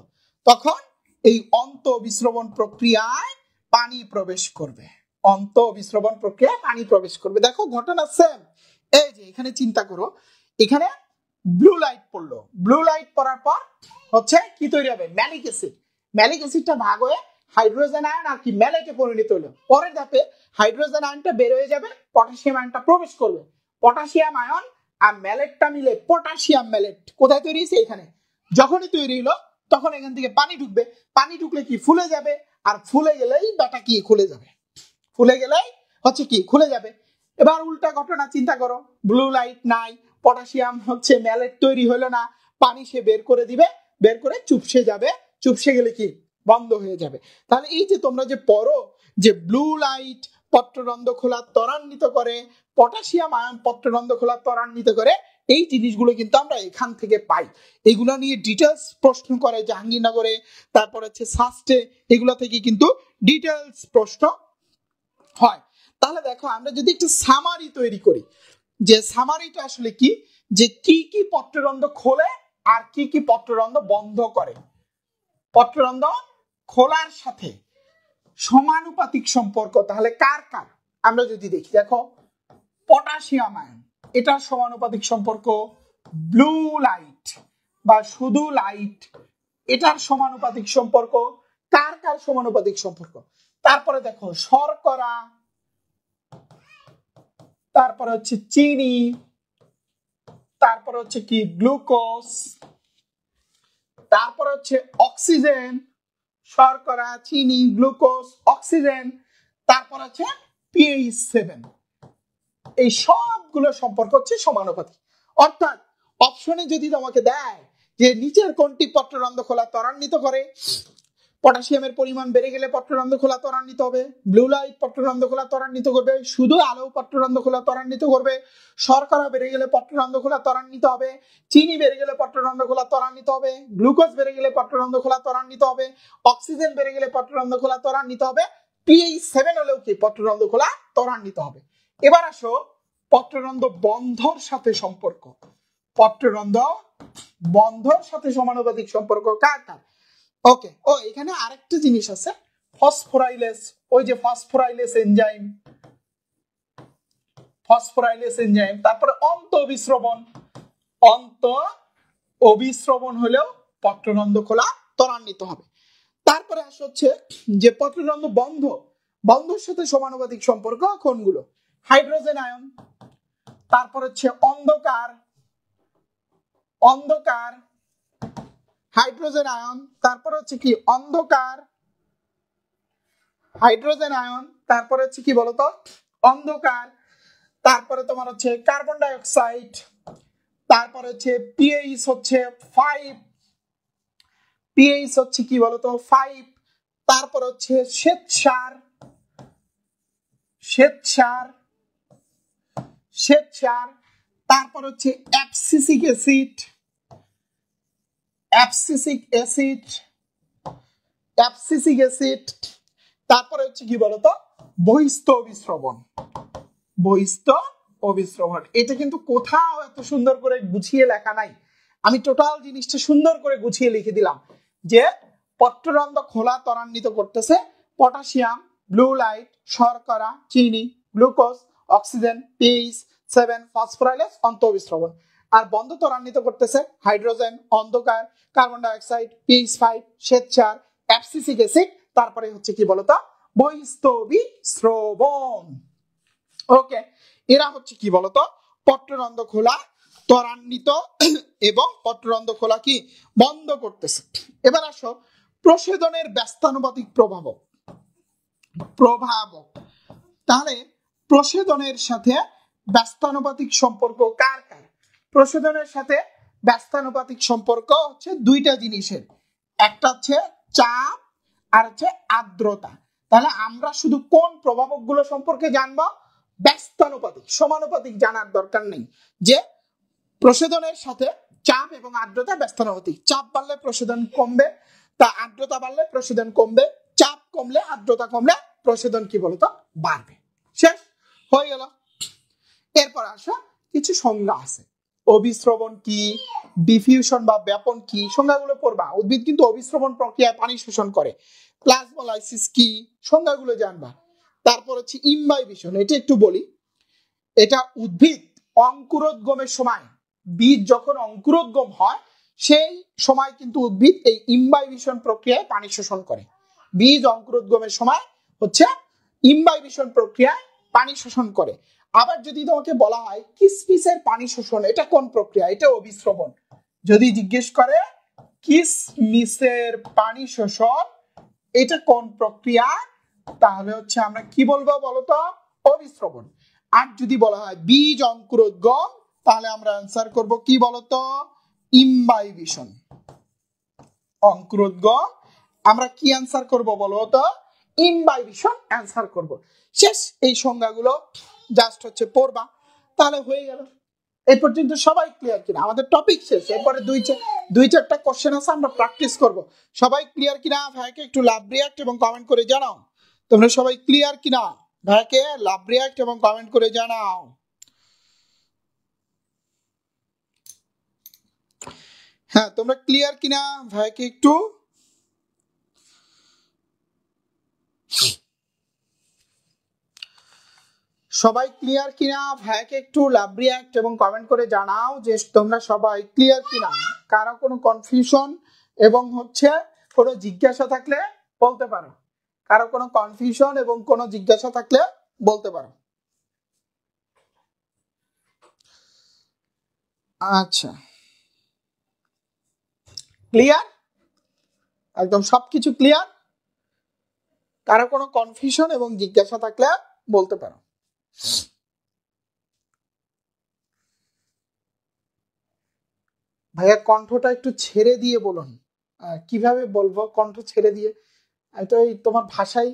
তখন এই অন্তঃবিস্রবণ প্রক্রিয়ায় পানি প্রবেশ করবে, অন্তঃবিস্রবণ প্রক্রিয়ায় পানি প্রবেশ করবে। দেখো ঘটনা সেম। এই যে এখানে চিন্তা করো, এখানে ব্লু লাইট পড়লো, ব্লু লাইট পড়ার পর হচ্ছে কি তৈরি হবে, ম্যালিক অ্যাসিড। ম্যালিক অ্যাসিডটা ভাগ হয়ে হাইড্রোজেন আয়ন আর কি ম্যালেটে পরিণত হলো। পরের ধাপে হাইড্রোজেন আয়নটা বের হয়ে যাবে, পটাশিয়াম আয়নটা প্রবেশ করবে, পটাশিয়াম আয়ন আর ম্যালেটটা মিলে পটাশিয়াম ম্যালেট কোথায় তৈরি হয়েছে, এখানে। যখনই তৈরি হলো তখন এখান থেকে পানি ঢুকবে, পানি ঢুকলে কি ফুলে যাবে, আর ফুলে গেলেই ব্যাটা কি খুলে যাবে, ফুলে গেলেই হচ্ছে কি খুলে যাবে। এবার উল্টা ঘটনা চিন্তা করো, ব্লু লাইট নাই, পটাশিয়াম হচ্ছে ম্যালেট তৈরি হলো না, পানি সে বের করে দিবে, বের করে চুপসে যাবে, চুপসে গেলে কি বন্ধ হয়ে যাবে। তাহলে এই যে তোমরা যে পড়ো যে ব্লু লাইট পত্ররন্ধ্র খোলা ত্বরান্বিত করে, পটাশিয়াম আয়ন পত্ররন্ধ্র খোলা ত্বরান্বিত করে, এই জিনিসগুলো কিন্তু আমরা এখান থেকে পাই। এগুলো নিয়ে ডিটেলস প্রশ্ন করে জাহাঙ্গীরনগরে, তারপর হচ্ছে সাস্টে, এগুলো থেকে কিন্তু ডিটেলস প্রশ্ন হয়। তাহলে দেখো আমরা যদি একটা সামারি তৈরি করি, যে সামারিটা আসলে কি, যে কি কি পত্ররন্ধ্র খোলে আর কি কি পত্ররন্ধ্র বন্ধ করে। পত্ররন্ধ্র খোলার সাথে সমানুপাতিক সম্পর্ক তাহলে কার কার আমরা যদি দেখি, দেখো পটাশিয়াম আয়ন এটার সমানুপাতিক সম্পর্ক, ব্লু লাইট বা শুধু লাইট এটার সমানুপাতিক সম্পর্ক, কার কার সমানুপাতিক সম্পর্ক। তারপরে দেখো শর্করা, তারপরে হচ্ছে চিনি, তারপরে হচ্ছে কি গ্লুকোজ, তারপরে হচ্ছে অক্সিজেন, শর্করা, চিনি, গ্লুকোজ, অক্সিজেন, তারপর হচ্ছে pH 7, এই সবগুলো সম্পর্ক হচ্ছে সমানুপাতিক। অর্থাৎ অপশনে যদি তোমাকে দেয় যে নিচের কোনটি পত্ররন্ধ্র খোলা ত্বরান্বিত করে, পটাশিয়ামের পরিমাণ বেড়ে গেলে পত্ররন্ধ্র খোলা ত্বরান্বিত হবে, ব্লু লাইট পত্ররন্ধ্র খোলা ত্বরান্বিত করবে, শুধু আলো পত্ররন্ধ্র খোলা ত্বরান্বিত করবে, শর্করা বেড়ে গেলে পত্ররন্ধ্র খোলা ত্বরান্বিত হবে, চিনি বেড়ে গেলে পত্ররন্ধ্র খোলা ত্বরান্বিত হবে, গ্লুকোজ বেড়ে গেলে পত্ররন্ধ্র খোলা ত্বরান্বিত হবে, অক্সিজেন বেড়ে গেলে পত্ররন্ধ্র খোলা ত্বরান্বিত হবে, pH 7 হলেও কি পত্ররন্ধ্র খোলা ত্বরান্বিত হবে। এবার আসো পত্ররন্ধ্র বন্ধর সাথে সম্পর্ক, পত্ররন্ধ্র বন্ধর সাথে সমানুপাতিক সম্পর্ক কার কার। ওকে, ও এখানে আরেকটা জিনিস আছে, ফসফোরাইলেস, ওই যে ফসফোরাইলেস এনজাইম, ফসফোরাইলেস এনজাইম, তারপরে অন্তঃবিস্রবণ, অন্তঃবিস্রবণ হলেও পত্ররন্ধ্র খোলা ত্বরান্বিত হবে। তারপরে আসে হচ্ছে যে পত্ররন্ধ্র বন্ধ, বন্ধর সাথে সমানুপাতিক সম্পর্ক কোনগুলো, হাইড্রোজেন আয়ন, তারপর হচ্ছে অন্ধকার, অন্ধকার হাইড্রোজেন আয়ন, তারপর হচ্ছে কি অন্ধকার হাইড্রোজেন আয়ন, তারপরে হচ্ছে কি বলতো অন্ধকার, তারপরে তোমার হচ্ছে কার্বন ডাই অক্সাইড, তারপরে হচ্ছে pH হচ্ছে 5, পিএইচ হচ্ছে কি বলতো 5, তারপর হচ্ছে শ্বেতসার, শ্বেতসার, শ্বেতসার, তারপর হচ্ছে abscisic acid, abscisic acid, abscisic acid, তারপরে হচ্ছে কি বলতো বহিস্থ অভিস্রবণ, বহিস্থ অভিস্রবণ। এটা কিন্তু কোথাও এত সুন্দর করে গুছিয়ে লেখা নাই, আমি টোটাল জিনিসটা সুন্দর করে গুছিয়ে লিখে দিলাম যে পত্ররন্ধ্র খোলা ত্বরান্বিত করতেছে পটাশিয়াম, ব্লু লাইট, শর্করা, চিনি, গ্লুকোজ, অক্সিজেন, পিএইচ 7, ফসফরাইলেস, অন্তঃঅভিস্রবণ। আর বন্ধ ত্বরান্বিত করতেছে হাইড্রোজেন, অন্ধকার, কার্বন ডাই অক্সাইড, পিএইচ 5, শ্বেতসার, অ্যাবসিসিক অ্যাসিড, তারপরে হচ্ছে কি বলতো বহিস্থ অভিস্রবণ। ওকে, এরা হচ্ছে কি বলতো পত্ররন্ধ্র খোলা ত্বরান্বিত এবং পত্ররন্ধ্র খোলা কি বন্ধ করতেছে। এবার আসো প্রসেদনের ব্যস্তানুপাতিক প্রভাবক, প্রভাবক। তাহলে প্রসেদনের সাথে ব্যস্তানুপাতিক সম্পর্ক কার কার? প্রসেদনের সাথে ব্যস্তানুপাতিক সম্পর্ক হচ্ছে দুইটা জিনিসের, একটা হচ্ছে চাপ আর হচ্ছে আর্দ্রতা। তাহলে আমরা শুধু কোন প্রভাবক গুলো সম্পর্কে জানবো? ব্যস্তানুপাতিক, সমানুপাতিক জানার দরকার নেই। যে প্রসেদনের সাথে চাপ এবং আর্দ্রতা ব্যস্তানুপাতিক, চাপ বাড়লে প্রসেদন কমবে, তা আর্দ্রতা বাড়লে প্রসেদন কমবে, চাপ কমলে আর্দ্রতা কমলে প্রসেদন কি বলতো বাড়বে। শেষ হয়ে গেল। এরপর আসা কিছু সংজ্ঞা আছে, অভিস্রবণ কি, ডিফিউশন বা ব্যাপন কি, সংজ্ঞাগুলো পড়বা। উদ্ভিদ কিন্তু অভিস্রবণ প্রক্রিয়ায় পানি শোষণ করে। প্লাজমোলাইসিস কি, সংজ্ঞাগুলো জানবা। তারপর হচ্ছে ইমবাইবেশন, এটা একটু বলি। এটা উদ্ভিদ অঙ্কুরোদ্গমের সময়, বীজ যখন অঙ্কুরোদ্গম হয় সেই সময় কিন্তু উদ্ভিদ এই ইমবাইবেশন প্রক্রিয়ায় পানি শোষণ করে। বীজ অঙ্কুরোদ্গমের সময় হচ্ছে ইমবাইবেশন প্রক্রিয়ায় পানি শোষণ করে। আবার যদি তোমাকে বলা হয় কিসমিসের পানি শোষণ, এটা কোন প্রক্রিয়া? এটা অভিস্রবণ। যদি জিজ্ঞেস করে কিসমিসের পানি শোষণ এটা কোন প্রক্রিয়া, তাহলে হচ্ছে আমরা কি বলবো বলতো অভিস্রবণ। আর যদি বলা হয় বীজ অঙ্কুরোদ্গম, তাহলে আমরা অ্যান্সার করব কি বলতো ইমবাইবেশন। অঙ্কুরোদ্গম আমরা কি অ্যান্সার করব বলতো ইমবাইবেশন অ্যান্সার করব। শেষ। এই সংজ্ঞাগুলো জাস্ট হচ্ছে পড়বা, তাহলে হয়ে গেল। এই পর্যন্ত সবাই ক্লিয়ার কিনা? আমাদের টপিক শেষ, এরপরে দুই চারটা কোশ্চেন আছে, আমরা প্র্যাকটিস করব। সবাই ক্লিয়ার কিনা? ভাইকে একটু লাভ রিয়াক্ট এবং কমেন্ট করে জানাও তোমরা সবাই ক্লিয়ার কিনা। ভাইকে লাভ রিয়াক্ট এবং কমেন্ট করে জানাও। হ্যাঁ, তোমরা ক্লিয়ার কিনা? ভাইকে একটু সবাই ক্লিয়ার কিনা? ভাইকে একটু লাভ রিয়াক্ট এবং কমেন্ট করে জানাও যে তোমরা সবাই ক্লিয়ার কিনা। কারো কোনো কনফিউশন এবং হচ্ছে কোনো জিজ্ঞাসা থাকলে বলতে পারো। কারো কোনো কনফিউশন এবং কোনো জিজ্ঞাসা থাকলে বলতে পারো। আচ্ছা, ক্লিয়ার? একদম সবকিছু ক্লিয়ার? কারো কোনো কনফিউশন এবং জিজ্ঞাসা থাকলে বলতে পারো। ভাইয়া কণ্ঠটা একটু ছেড়ে দিয়ে বলুন। কিভাবে বলবো কণ্ঠ ছেড়ে দিয়ে? আমি তো এই তোমার ভাষাই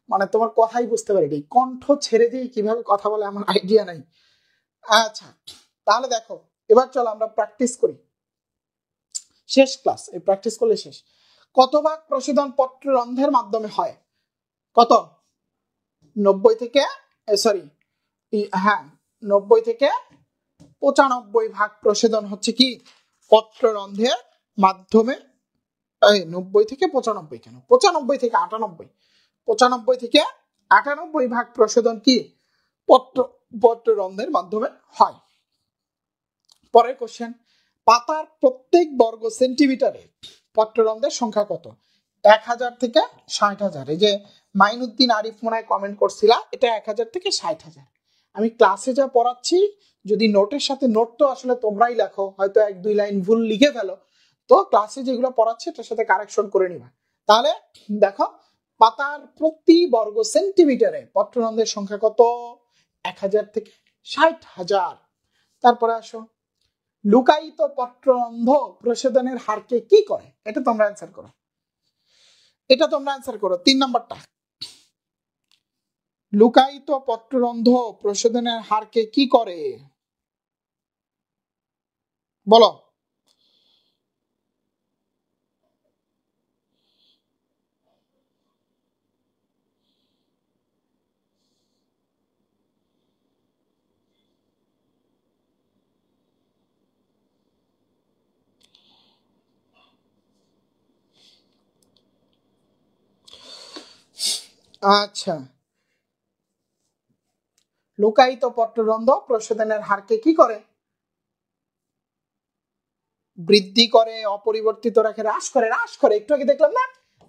মানে তোমার কথাই বুঝতে পারি, কণ্ঠ ছেড়ে দিয়ে কিভাবে কথা বলে আমার আইডিয়া নাই। আচ্ছা, তাহলে দেখো এবার চলো আমরা প্র্যাকটিস করি। শেষ ক্লাস, এই প্র্যাকটিস করলে শেষ। কত ভাগ প্রশোধন পত্ররন্ধ্রের মাধ্যমে হয়? কত? 90 থেকে সরি হ্যাঁ 90 থেকে 95 ভাগ প্রশোধন হচ্ছে কি পত্ররন্ধ্রের মাধ্যমে। 90 থেকে 95 কেন, 95 থেকে 98, 95 থেকে 98 ভাগ প্রশোধন কি পত্ররন্ধ্রের মাধ্যমে হয়। পরের কোশ্চেন, পাতার প্রত্যেক বর্গ সেন্টিমিটারে পত্ররন্ধ্রের সংখ্যা কত? 1000 থেকে 60,000। এই যে মাইনুদ্দিন আরিফ মনে হয় কমেন্ট করছিলা, এটা 1000 থেকে 60,000। আমি ক্লাসে যা পড়াচ্ছি, যদি নোটের সাথে নোট তো আসলে তোমরাই লেখো, হয়তো 1-2 লাইন ভুল লিখে ফেলো, তো ক্লাসে যেগুলো পড়াচ্ছি তার সাথে কারেকশন করে নিবা। তাহলে দেখো পাতার প্রতি বর্গ সেন্টিমিটারে পত্ররন্ধ্রের সংখ্যা কত? 1000 থেকে 60,000। তারপরে আসো লুকায়িত পত্ররন্ধ্র প্রশোধনের হারকে কি করে? এটা তোমরা অ্যান্সার করো, 3 নম্বরটা। লুকায়িত পত্ররন্ধ্র প্রশোধনের হারকে কি করে বলো। আচ্ছা, লুকায়িত পত্ররন্ধ্র প্রশোধনের হারকে কি করে? বৃদ্ধি করে, অপরিবর্তিত রাখে, হ্রাস করে। একটু আগে দেখলাম না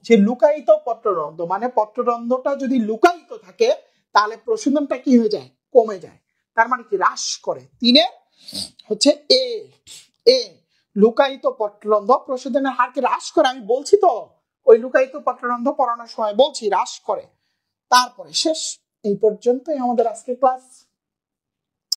যে লুকায়িত পত্ররন্ধ্র মানে পত্ররন্ধ্রটা যদি লুকায়িত থাকে তাহলে প্রশোধনটা কি হয়ে যায়? কমে যায়। তার মানে কি? হ্রাস করে। 3 হচ্ছে এ এ লুকায়িত পত্ররন্ধ্র প্রশোধনের হারকে হ্রাস করে। আমি বলছি তো ওই লুকায়িত পত্ররন্ধ্র পড়ানোর সময় বলছি হ্রাস করে। তারপরে শেষ। এই পর্যন্তই আমাদের আজকের ক্লাস।